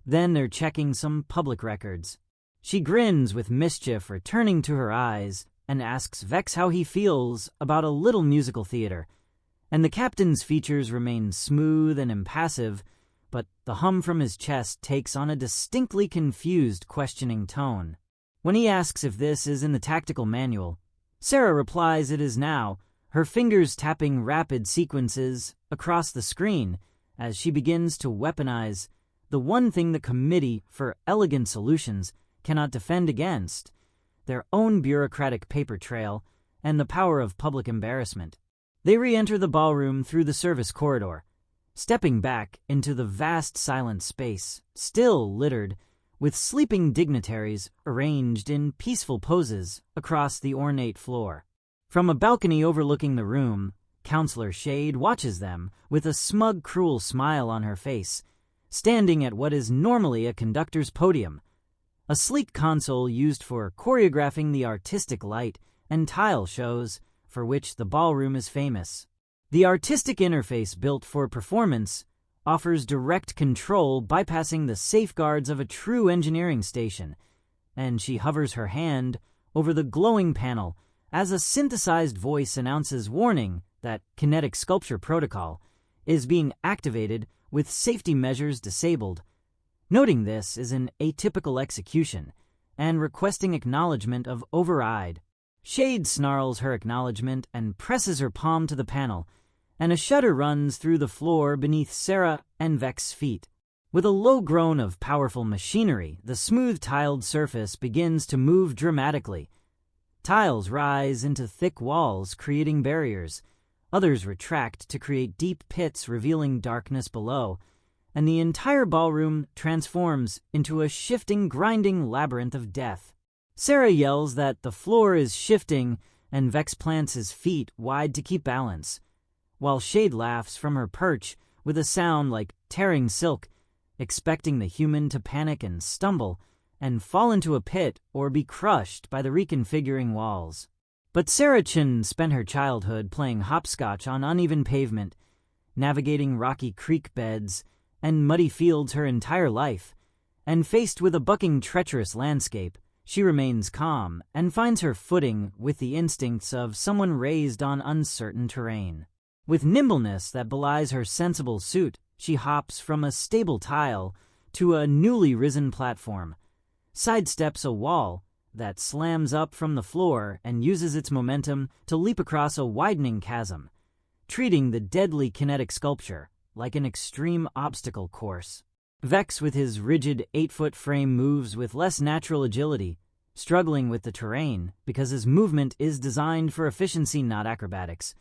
A: Then they're checking some public records. She grins with mischief returning to her eyes and asks Vex how he feels about a little musical theater. And the captain's features remain smooth and impassive, but the hum from his chest takes on a distinctly confused, questioning tone. When he asks if this is in the tactical manual, Sarah replies it is now, her fingers tapping rapid sequences across the screen as she begins to weaponize the one thing the Committee for Elegant Solutions cannot defend against, their own bureaucratic paper trail and the power of public embarrassment. They re-enter the ballroom through the service corridor, stepping back into the vast silent space, still littered with sleeping dignitaries arranged in peaceful poses across the ornate floor. From a balcony overlooking the room, Counselor Shade watches them with a smug, cruel smile on her face, standing at what is normally a conductor's podium, a sleek console used for choreographing the artistic light and tile shows for which the ballroom is famous. The artistic interface built for performance offers direct control, bypassing the safeguards of a true engineering station, and she hovers her hand over the glowing panel as a synthesized voice announces warning that kinetic sculpture protocol is being activated with safety measures disabled. Noting this is an atypical execution, and requesting acknowledgement of override. Shade snarls her acknowledgement and presses her palm to the panel, and a shudder runs through the floor beneath Sarah and Vex's feet. With a low groan of powerful machinery, the smooth tiled surface begins to move dramatically. Tiles rise into thick walls, creating barriers. Others retract to create deep pits, revealing darkness below, and the entire ballroom transforms into a shifting, grinding labyrinth of death. Sarah yells that the floor is shifting, and Vex plants his feet wide to keep balance, while Shade laughs from her perch with a sound like tearing silk, expecting the human to panic and stumble and fall into a pit or be crushed by the reconfiguring walls. But Sarah Chin spent her childhood playing hopscotch on uneven pavement, navigating rocky creek beds and muddy fields her entire life, and faced with a bucking, treacherous landscape, she remains calm and finds her footing with the instincts of someone raised on uncertain terrain. With nimbleness that belies her sensible suit, she hops from a stable tile to a newly risen platform, sidesteps a wall that slams up from the floor and uses its momentum to leap across a widening chasm, treating the deadly kinetic sculpture like an extreme obstacle course. Vex, with his rigid 8-foot frame, moves with less natural agility, struggling with the terrain because his movement is designed for efficiency, not acrobatics.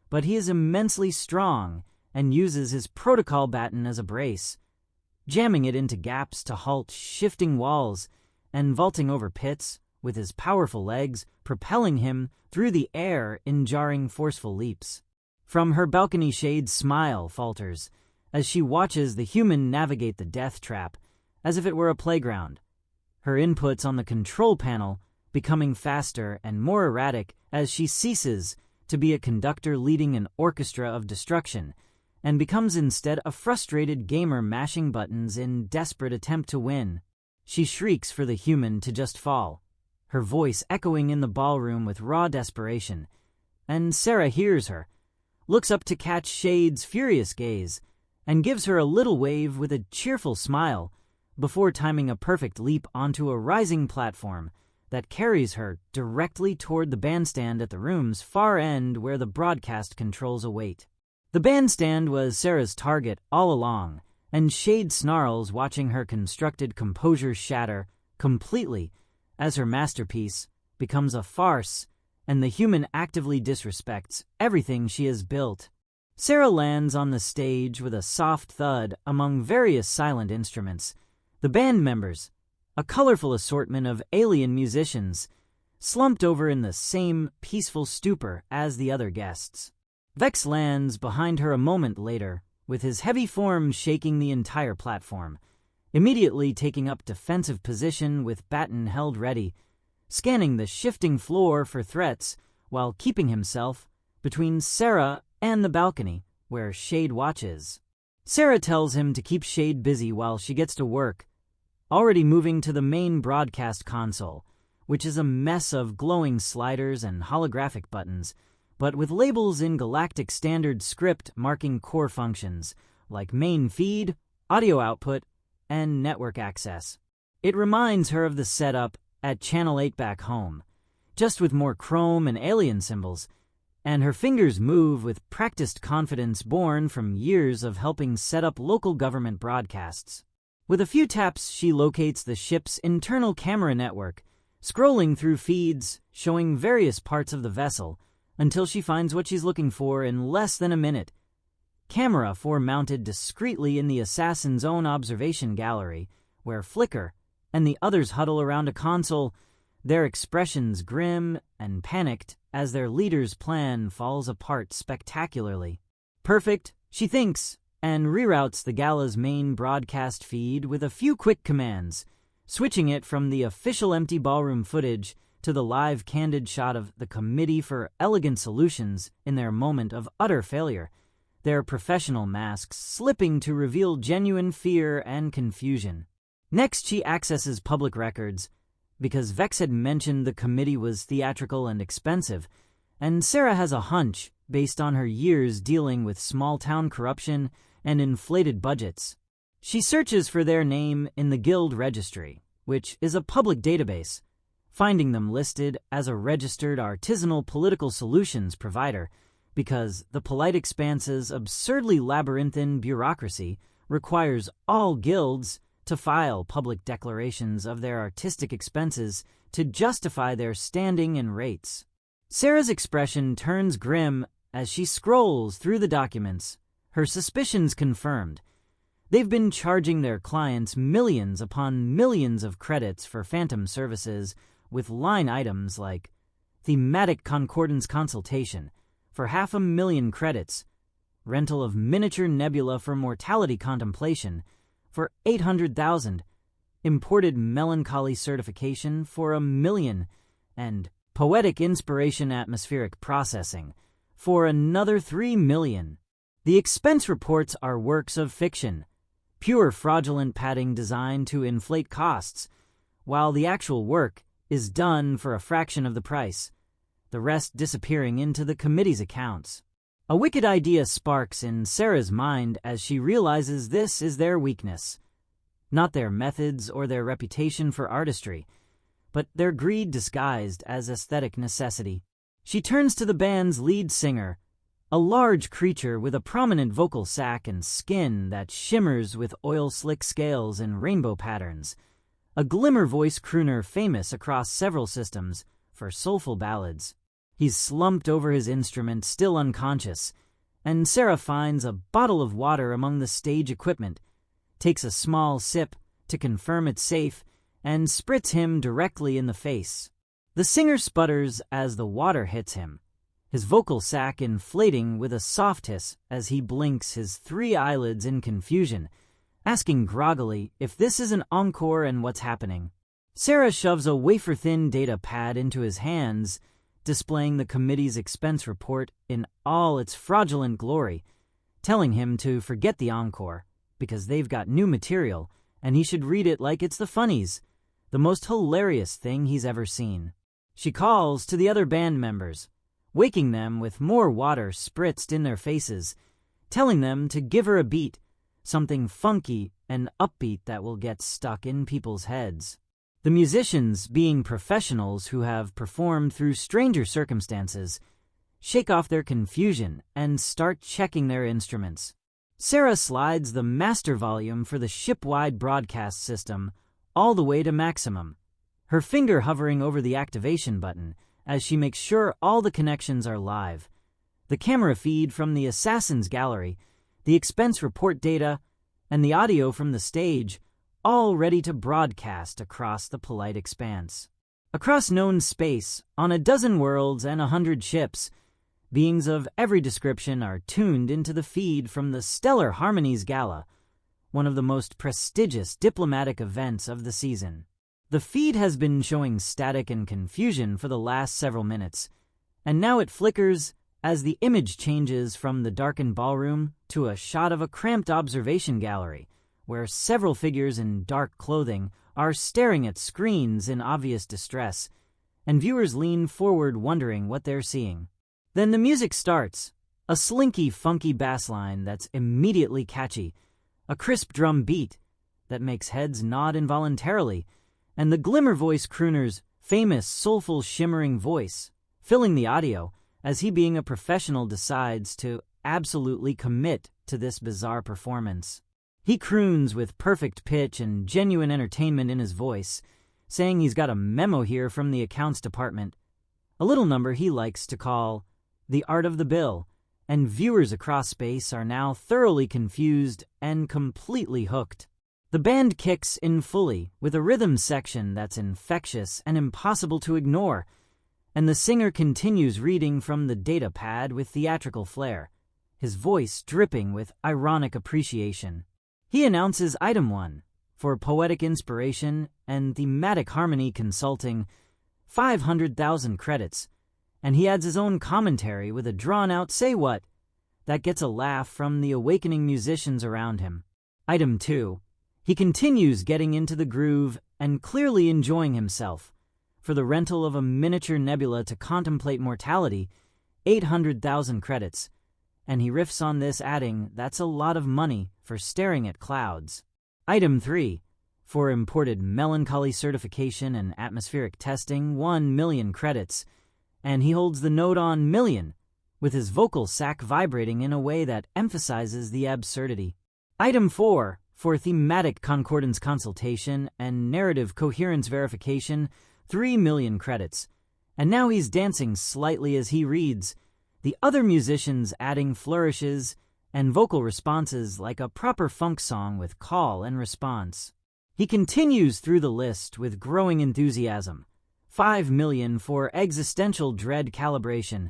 A: But he is immensely strong and uses his protocol baton as a brace, jamming it into gaps to halt shifting walls and vaulting over pits with his powerful legs, propelling him through the air in jarring, forceful leaps. From her balcony, Shade's smile falters as she watches the human navigate the death trap as if it were a playground, her inputs on the control panel becoming faster and more erratic as she ceases to be a conductor leading an orchestra of destruction and becomes instead a frustrated gamer mashing buttons in desperate attempt to win. She shrieks for the human to just fall, her voice echoing in the ballroom with raw desperation, and Sarah hears her, looks up to catch Shade's furious gaze, and gives her a little wave with a cheerful smile before timing a perfect leap onto a rising platform that carries her directly toward the bandstand at the room's far end where the broadcast controls await. The bandstand was Sarah's target all along, and Shade snarls watching her constructed composure shatter completely as her masterpiece becomes a farce and the human actively disrespects everything she has built. Sarah lands on the stage with a soft thud among various silent instruments. The band members, a colorful assortment of alien musicians, slumped over in the same peaceful stupor as the other guests. Vex lands behind her a moment later, with his heavy form shaking the entire platform, immediately taking up defensive position with baton held ready, scanning the shifting floor for threats while keeping himself between Sarah and the balcony where Shade watches. Sarah tells him to keep Shade busy while she gets to work, already moving to the main broadcast console, which is a mess of glowing sliders and holographic buttons, but with labels in galactic standard script marking core functions like main feed, audio output, and network access. It reminds her of the setup at Channel 8 back home, just with more chrome and alien symbols, and her fingers move with practiced confidence born from years of helping set up local government broadcasts. With a few taps, she locates the ship's internal camera network, scrolling through feeds showing various parts of the vessel until she finds what she's looking for in less than a minute. Camera 4 mounted discreetly in the assassin's own observation gallery, where Flicker and the others huddle around a console, their expressions grim and panicked as their leader's plan falls apart spectacularly. Perfect, she thinks, and reroutes the gala's main broadcast feed with a few quick commands, switching it from the official empty ballroom footage to the live candid shot of the Committee for Elegant Solutions in their moment of utter failure, their professional masks slipping to reveal genuine fear and confusion. Next, she accesses public records, because Vex had mentioned the committee was theatrical and expensive, and Sarah has a hunch based on her years dealing with small-town corruption and inflated budgets. She searches for their name in the guild registry, which is a public database, finding them listed as a registered artisanal political solutions provider because the Polite Expanse's absurdly labyrinthine bureaucracy requires all guilds to file public declarations of their artistic expenses to justify their standing and rates. Sarah's expression turns grim as she scrolls through the documents, her suspicions confirmed. They've been charging their clients millions upon millions of credits for phantom services with line items like thematic concordance consultation for 500,000 credits, rental of miniature nebula for mortality contemplation for 800,000, imported melancholy certification for 1 million, and poetic inspiration atmospheric processing for another 3 million. The expense reports are works of fiction, pure fraudulent padding designed to inflate costs, while the actual work is done for a fraction of the price, the rest disappearing into the committee's accounts. A wicked idea sparks in Sarah's mind as she realizes this is their weakness. Not their methods or their reputation for artistry, but their greed disguised as aesthetic necessity. She turns to the band's lead singer, a large creature with a prominent vocal sac and skin that shimmers with oil-slick scales and rainbow patterns, a glimmer voice crooner famous across several systems for soulful ballads. He's slumped over his instrument, still unconscious, and Sarah finds a bottle of water among the stage equipment, takes a small sip to confirm it's safe, and spritz him directly in the face. The singer sputters as the water hits him, his vocal sac inflating with a soft hiss as he blinks his 3 eyelids in confusion, asking groggily if this is an encore and what's happening. Sarah shoves a wafer-thin data pad into his hands, displaying the committee's expense report in all its fraudulent glory, telling him to forget the encore because they've got new material and he should read it like it's the funnies, the most hilarious thing he's ever seen. She calls to the other band members, waking them with more water spritzed in their faces, telling them to give her a beat, something funky and upbeat that will get stuck in people's heads. The musicians, being professionals who have performed through stranger circumstances, shake off their confusion and start checking their instruments. Sarah slides the master volume for the ship-wide broadcast system all the way to maximum, her finger hovering over the activation button as she makes sure all the connections are live. The camera feed from the Assassin's Gallery, the expense report data, and the audio from the stage, all ready to broadcast across the Polite Expanse. Across known space, on 12 worlds and 100 ships, beings of every description are tuned into the feed from the Stellar Harmonies Gala, one of the most prestigious diplomatic events of the season. The feed has been showing static and confusion for the last several minutes, and now it flickers as the image changes from the darkened ballroom to a shot of a cramped observation gallery, where several figures in dark clothing are staring at screens in obvious distress, and viewers lean forward wondering what they're seeing. Then the music starts, a slinky, funky bass line that's immediately catchy, a crisp drum beat that makes heads nod involuntarily, and the glimmer voice crooner's famous, soulful, shimmering voice, filling the audio as he, being a professional, decides to absolutely commit to this bizarre performance. He croons with perfect pitch and genuine entertainment in his voice, saying he's got a memo here from the accounts department, a little number he likes to call the art of the bill, and viewers across space are now thoroughly confused and completely hooked. The band kicks in fully with a rhythm section that's infectious and impossible to ignore, and the singer continues reading from the data pad with theatrical flair, his voice dripping with ironic appreciation. He announces Item 1 for poetic inspiration and thematic harmony consulting, 500,000 credits, and he adds his own commentary with a drawn-out "say what" that gets a laugh from the awakening musicians around him. Item 2. He continues getting into the groove and clearly enjoying himself. For the rental of a miniature nebula to contemplate mortality, 800,000 credits, and he riffs on this, adding, "That's a lot of money for staring at clouds." Item 3. For imported melancholy certification and atmospheric testing, 1 million credits. And he holds the note on million, with his vocal sac vibrating in a way that emphasizes the absurdity. Item 4, for thematic concordance consultation and narrative coherence verification, 3 million credits. And now he's dancing slightly as he reads, the other musicians adding flourishes and vocal responses like a proper funk song with call and response. He continues through the list with growing enthusiasm. 5 million for existential dread calibration,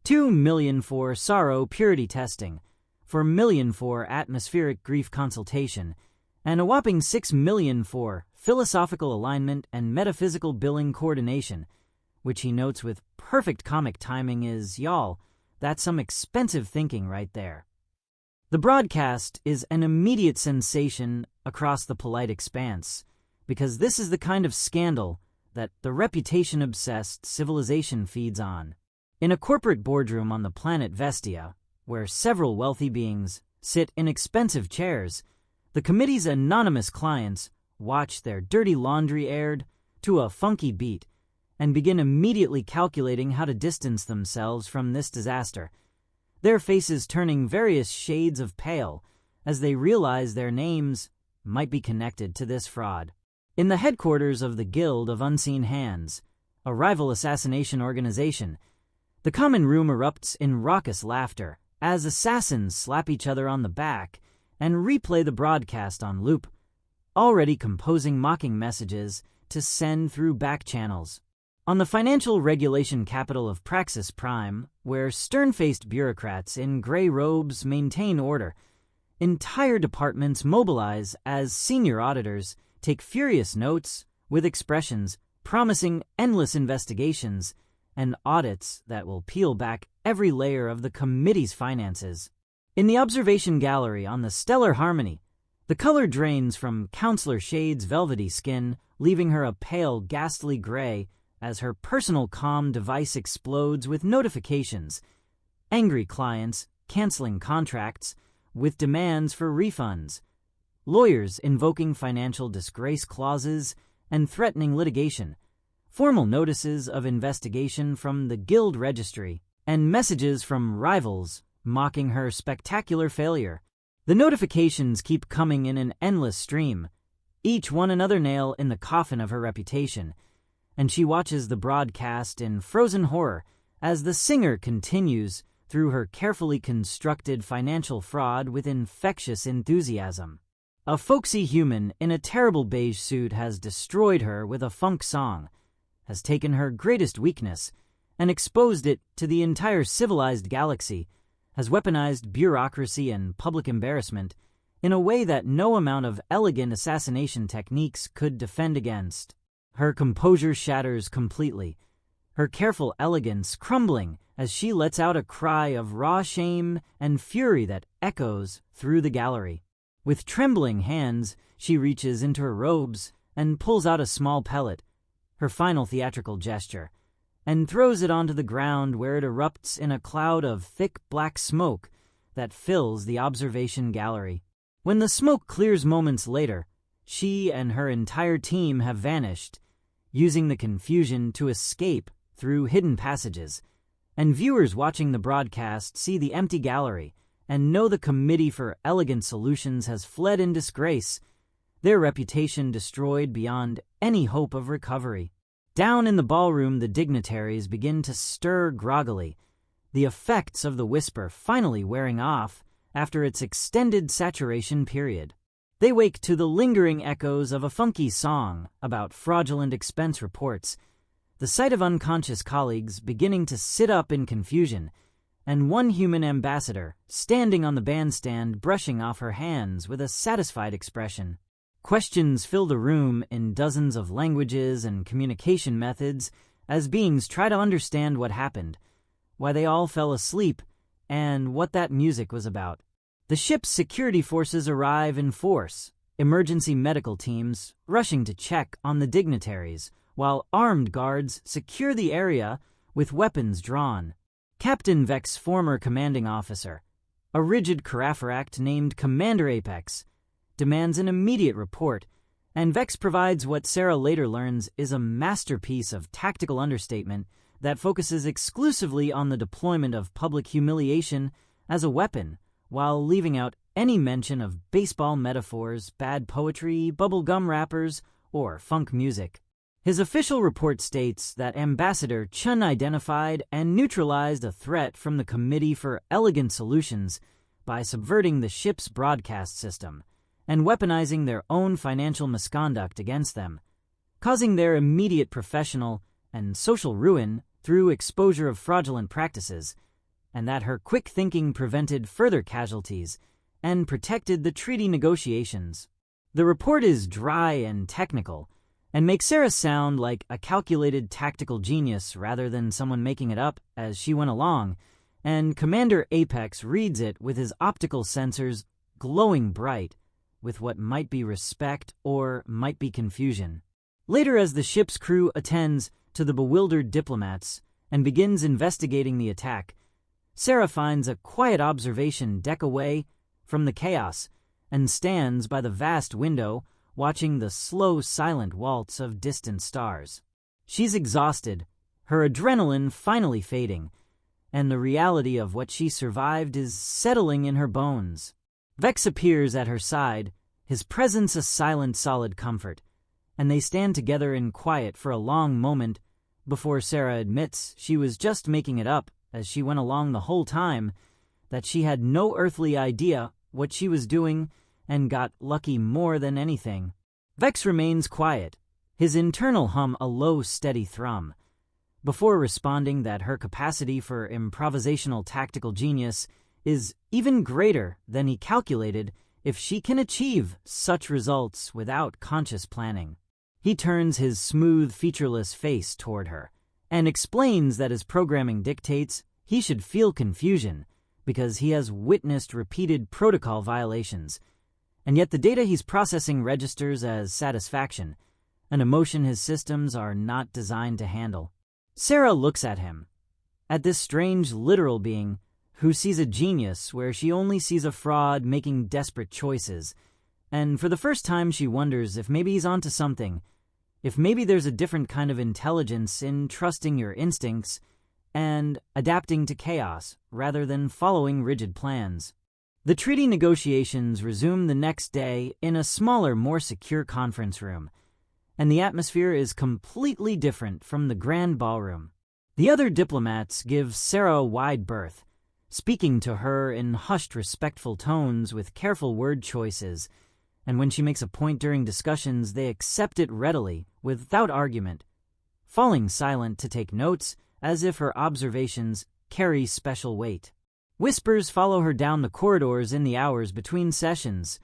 A: 2 million for sorrow purity testing, 4 million for atmospheric grief consultation, and a whopping 6 million for philosophical alignment and metaphysical billing coordination, which he notes with perfect comic timing is, y'all, that's some expensive thinking right there. The broadcast is an immediate sensation across the polite expanse, because this is the kind of scandal that the reputation-obsessed civilization feeds on. In a corporate boardroom on the planet Vestia, where several wealthy beings sit in expensive chairs, the committee's anonymous clients watch their dirty laundry aired to a funky beat and begin immediately calculating how to distance themselves from this disaster, their faces turning various shades of pale as they realize their names might be connected to this fraud. In the headquarters of the Guild of Unseen Hands, a rival assassination organization, the common room erupts in raucous laughter as assassins slap each other on the back and replay the broadcast on loop, already composing mocking messages to send through back channels. On the financial regulation capital of Praxis Prime, where stern-faced bureaucrats in gray robes maintain order, entire departments mobilize as senior auditors take furious notes with expressions promising endless investigations and audits that will peel back every layer of the committee's finances. In the observation gallery on the Stellar Harmony, the color drains from Counselor Shade's velvety skin, leaving her a pale, ghastly gray as her personal comm device explodes with notifications, angry clients canceling contracts with demands for refunds, lawyers invoking financial disgrace clauses and threatening litigation, formal notices of investigation from the Guild Registry, and messages from rivals mocking her spectacular failure. The notifications keep coming in an endless stream, each one another nail in the coffin of her reputation, and she watches the broadcast in frozen horror as the singer continues through her carefully constructed financial fraud with infectious enthusiasm. A folksy human in a terrible beige suit has destroyed her with a funk song, has taken her greatest weakness and exposed it to the entire civilized galaxy, has weaponized bureaucracy and public embarrassment in a way that no amount of elegant assassination techniques could defend against. Her composure shatters completely, her careful elegance crumbling as she lets out a cry of raw shame and fury that echoes through the gallery. With trembling hands, she reaches into her robes and pulls out a small pellet, her final theatrical gesture, and throws it onto the ground where it erupts in a cloud of thick black smoke that fills the observation gallery. When the smoke clears moments later, she and her entire team have vanished, using the confusion to escape through hidden passages, and viewers watching the broadcast see the empty gallery and know the Committee for Elegant Solutions has fled in disgrace, their reputation destroyed beyond any hope of recovery. Down in the ballroom, the dignitaries begin to stir groggily, the effects of the whisper finally wearing off after its extended saturation period. They wake to the lingering echoes of a funky song about fraudulent expense reports, the sight of unconscious colleagues beginning to sit up in confusion, and one human ambassador standing on the bandstand brushing off her hands with a satisfied expression. Questions fill the room in dozens of languages and communication methods as beings try to understand what happened, why they all fell asleep, and what that music was about. The ship's security forces arrive in force, emergency medical teams rushing to check on the dignitaries, while armed guards secure the area with weapons drawn. Captain Vex's former commanding officer, a rigid caraphract named Commander Apex, demands an immediate report And Vex provides what Sarah later learns is a masterpiece of tactical understatement that focuses exclusively on the deployment of public humiliation as a weapon, while leaving out any mention of baseball metaphors, bad poetry, bubblegum rappers, or funk music. His official report states that Ambassador Chun identified and neutralized a threat from the Committee for Elegant Solutions by subverting the ship's broadcast system and weaponizing their own financial misconduct against them, causing their immediate professional and social ruin through exposure of fraudulent practices, and that her quick thinking prevented further casualties and protected the treaty negotiations. The report is dry and technical, and makes Sarah sound like a calculated tactical genius rather than someone making it up as she went along, and Commander Apex reads it with his optical sensors glowing bright with what might be respect or might be confusion. Later, as the ship's crew attends to the bewildered diplomats and begins investigating the attack, Sarah finds a quiet observation deck away from the chaos and stands by the vast window watching the slow, silent waltz of distant stars. She's exhausted, her adrenaline finally fading, and the reality of what she survived is settling in her bones. Vex appears at her side, his presence a silent, solid comfort, and they stand together in quiet for a long moment before Sarah admits she was just making it up as she went along the whole time, that she had no earthly idea what she was doing and got lucky more than anything. Vex remains quiet, his internal hum a low, steady thrum, before responding that her capacity for improvisational tactical genius is even greater than he calculated if she can achieve such results without conscious planning. He turns his smooth, featureless face toward her and explains that his programming dictates he should feel confusion because he has witnessed repeated protocol violations, and yet the data he's processing registers as satisfaction, an emotion his systems are not designed to handle. Sarah looks at him, at this strange literal being who sees a genius where she only sees a fraud making desperate choices, and for the first time she wonders if maybe he's onto something, if maybe there's a different kind of intelligence in trusting your instincts and adapting to chaos rather than following rigid plans. The treaty negotiations resume the next day in a smaller, more secure conference room, and the atmosphere is completely different from the grand ballroom. The other diplomats give Sarah a wide berth, speaking to her in hushed, respectful tones with careful word choices, and when she makes a point during discussions, they accept it readily, without argument, falling silent to take notes as if her observations carry special weight. Whispers follow her down the corridors in the hours between sessions.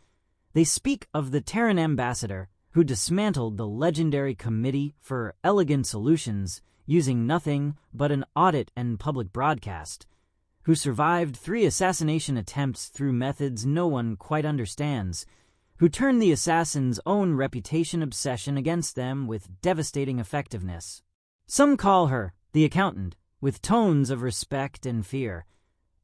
A: They speak of the Terran ambassador who dismantled the legendary Committee for Elegant Solutions using nothing but an audit and public broadcast, who survived 3 assassination attempts through methods no one quite understands, who turned the assassins' own reputation obsession against them with devastating effectiveness. Some call her the accountant, with tones of respect and fear.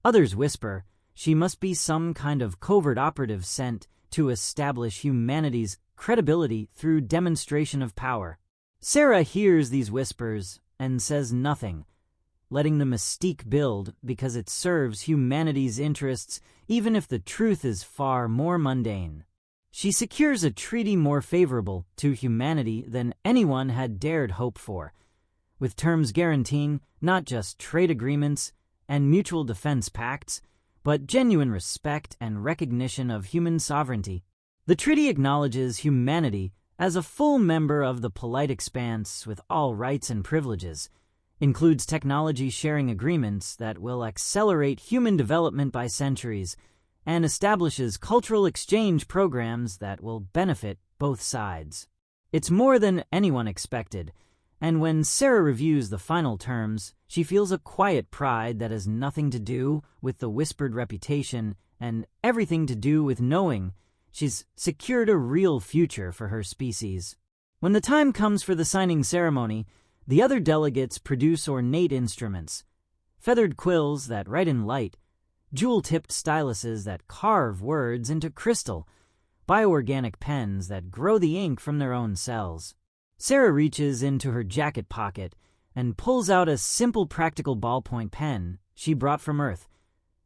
A: Others whisper she must be some kind of covert operative sent to establish humanity's credibility through demonstration of power. Sarah hears these whispers and says nothing, letting the mystique build because it serves humanity's interests even if the truth is far more mundane. She secures a treaty more favorable to humanity than anyone had dared hope for, with terms guaranteeing not just trade agreements and mutual defense pacts, but genuine respect and recognition of human sovereignty. The treaty acknowledges humanity as a full member of the polite expanse with all rights and privileges, includes technology sharing agreements that will accelerate human development by centuries, and establishes cultural exchange programs that will benefit both sides. It's more than anyone expected, and when Sarah reviews the final terms, she feels a quiet pride that has nothing to do with the whispered reputation and everything to do with knowing she's secured a real future for her species. When the time comes for the signing ceremony, the other delegates produce ornate instruments, feathered quills that write in light, jewel-tipped styluses that carve words into crystal, bioorganic pens that grow the ink from their own cells. Sarah reaches into her jacket pocket and pulls out a simple practical ballpoint pen she brought from Earth,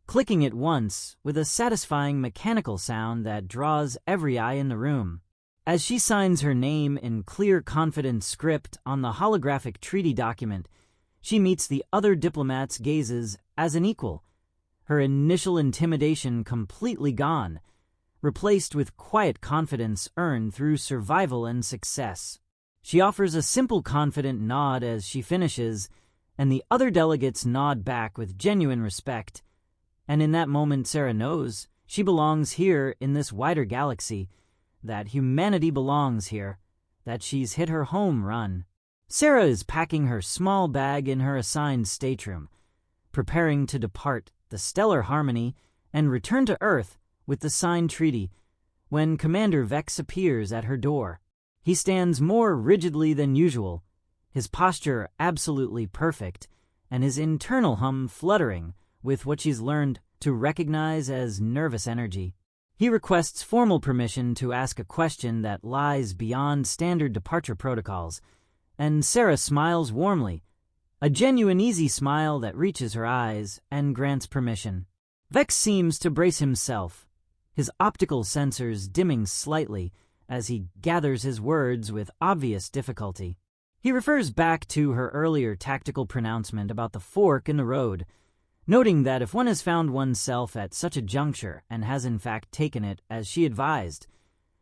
A: clicking it once with a satisfying mechanical sound that draws every eye in the room. As she signs her name in clear, confident script on the holographic treaty document, she meets the other diplomats' gazes as an equal, her initial intimidation completely gone, replaced with quiet confidence earned through survival and success. She offers a simple, confident nod as she finishes, and the other delegates nod back with genuine respect. And in that moment, Sarah knows she belongs here in this wider galaxy, that humanity belongs here, that she's hit her home run. Sarah is packing her small bag in her assigned stateroom, preparing to depart the stellar harmony and return to Earth with the signed treaty, when Commander Vex appears at her door. He stands more rigidly than usual, his posture absolutely perfect, and his internal hum fluttering with what she's learned to recognize as nervous energy. He requests formal permission to ask a question that lies beyond standard departure protocols, and Sarah smiles warmly, a genuine easy smile that reaches her eyes and grants permission. Vex seems to brace himself, his optical sensors dimming slightly as he gathers his words with obvious difficulty. He refers back to her earlier tactical pronouncement about the fork in the road, noting that if one has found oneself at such a juncture and has in fact taken it as she advised,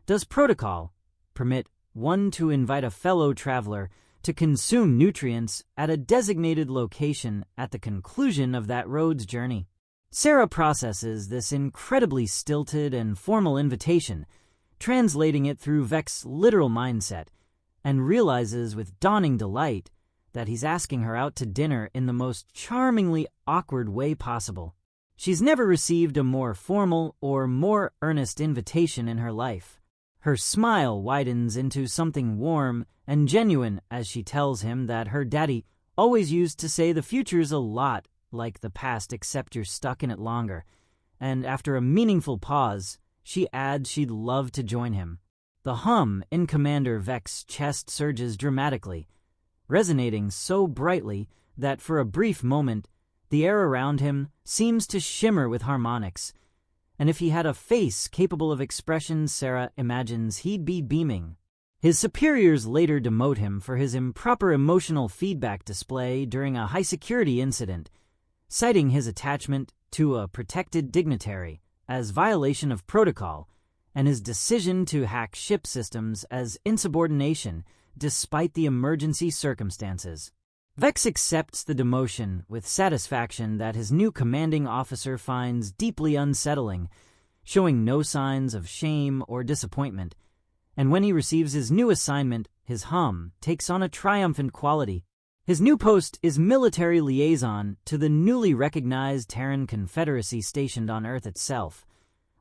A: does protocol permit one to invite a fellow traveler to consume nutrients at a designated location at the conclusion of that road's journey? Sarah processes this incredibly stilted and formal invitation, translating it through Vex's literal mindset, and realizes with dawning delight that he's asking her out to dinner in the most charmingly awkward way possible. She's never received a more formal or more earnest invitation in her life. Her smile widens into something warm and genuine as she tells him that her daddy always used to say the future's a lot like the past except you're stuck in it longer, and after a meaningful pause, she adds she'd love to join him. The hum in Commander Vex's chest surges dramatically, resonating so brightly that for a brief moment, the air around him seems to shimmer with harmonics, and if he had a face capable of expression, Sarah imagines he'd be beaming. His superiors later demote him for his improper emotional feedback display during a high-security incident, citing his attachment to a protected dignitary as violation of protocol and his decision to hack ship systems as insubordination despite the emergency circumstances. Vex accepts the demotion with satisfaction that his new commanding officer finds deeply unsettling, showing no signs of shame or disappointment, and when he receives his new assignment, his hum takes on a triumphant quality. His new post is military liaison to the newly recognized Terran Confederacy stationed on Earth itself,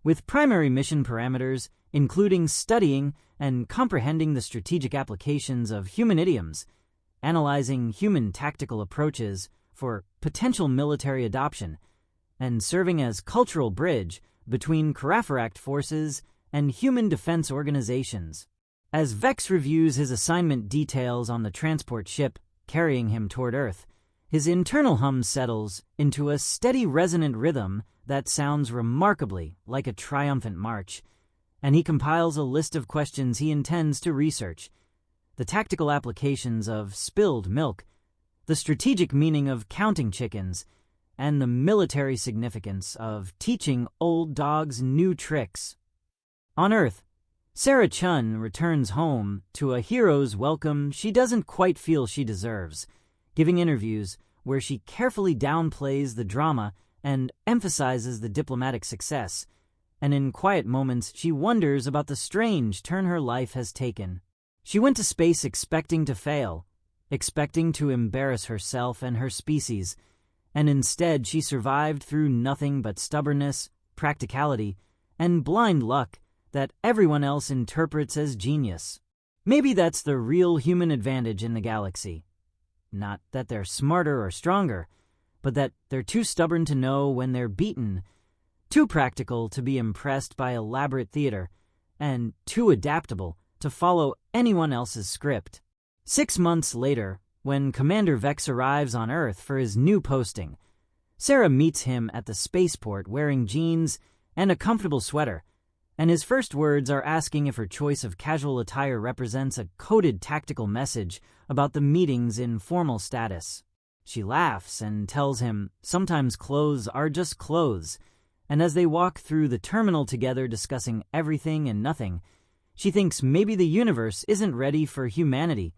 A: with primary mission parameters including studying and comprehending the strategic applications of human idioms, analyzing human tactical approaches for potential military adoption, and serving as cultural bridge between Carafaract forces and human defense organizations. As Vex reviews his assignment details on the transport ship carrying him toward Earth, his internal hum settles into a steady resonant rhythm that sounds remarkably like a triumphant march, and he compiles a list of questions he intends to research: the tactical applications of spilled milk, the strategic meaning of counting chickens, and the military significance of teaching old dogs new tricks. On Earth, Sarah Chun returns home to a hero's welcome she doesn't quite feel she deserves, giving interviews where she carefully downplays the drama and emphasizes the diplomatic success, and in quiet moments she wonders about the strange turn her life has taken. She went to space expecting to fail, expecting to embarrass herself and her species, and instead she survived through nothing but stubbornness, practicality, and blind luck that everyone else interprets as genius. Maybe that's the real human advantage in the galaxy. Not that they're smarter or stronger, but that they're too stubborn to know when they're beaten, too practical to be impressed by elaborate theater, and too adaptable to follow anyone else's script. 6 months later, when Commander Vex arrives on Earth for his new posting, Sarah meets him at the spaceport wearing jeans and a comfortable sweater, and his first words are asking if her choice of casual attire represents a coded tactical message about the meeting's informal status. She laughs and tells him sometimes clothes are just clothes, and as they walk through the terminal together discussing everything and nothing, she thinks maybe the universe isn't ready for humanity.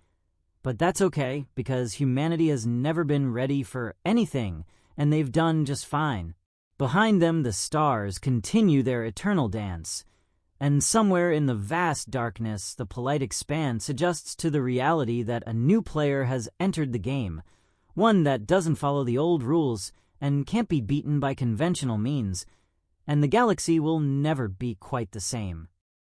A: But that's okay, because humanity has never been ready for anything, and they've done just fine. Behind them, the stars continue their eternal dance, and somewhere in the vast darkness, the polite expanse adjusts to the reality that a new player has entered the game, one that doesn't follow the old rules and can't be beaten by conventional means, and the galaxy will never be quite the same.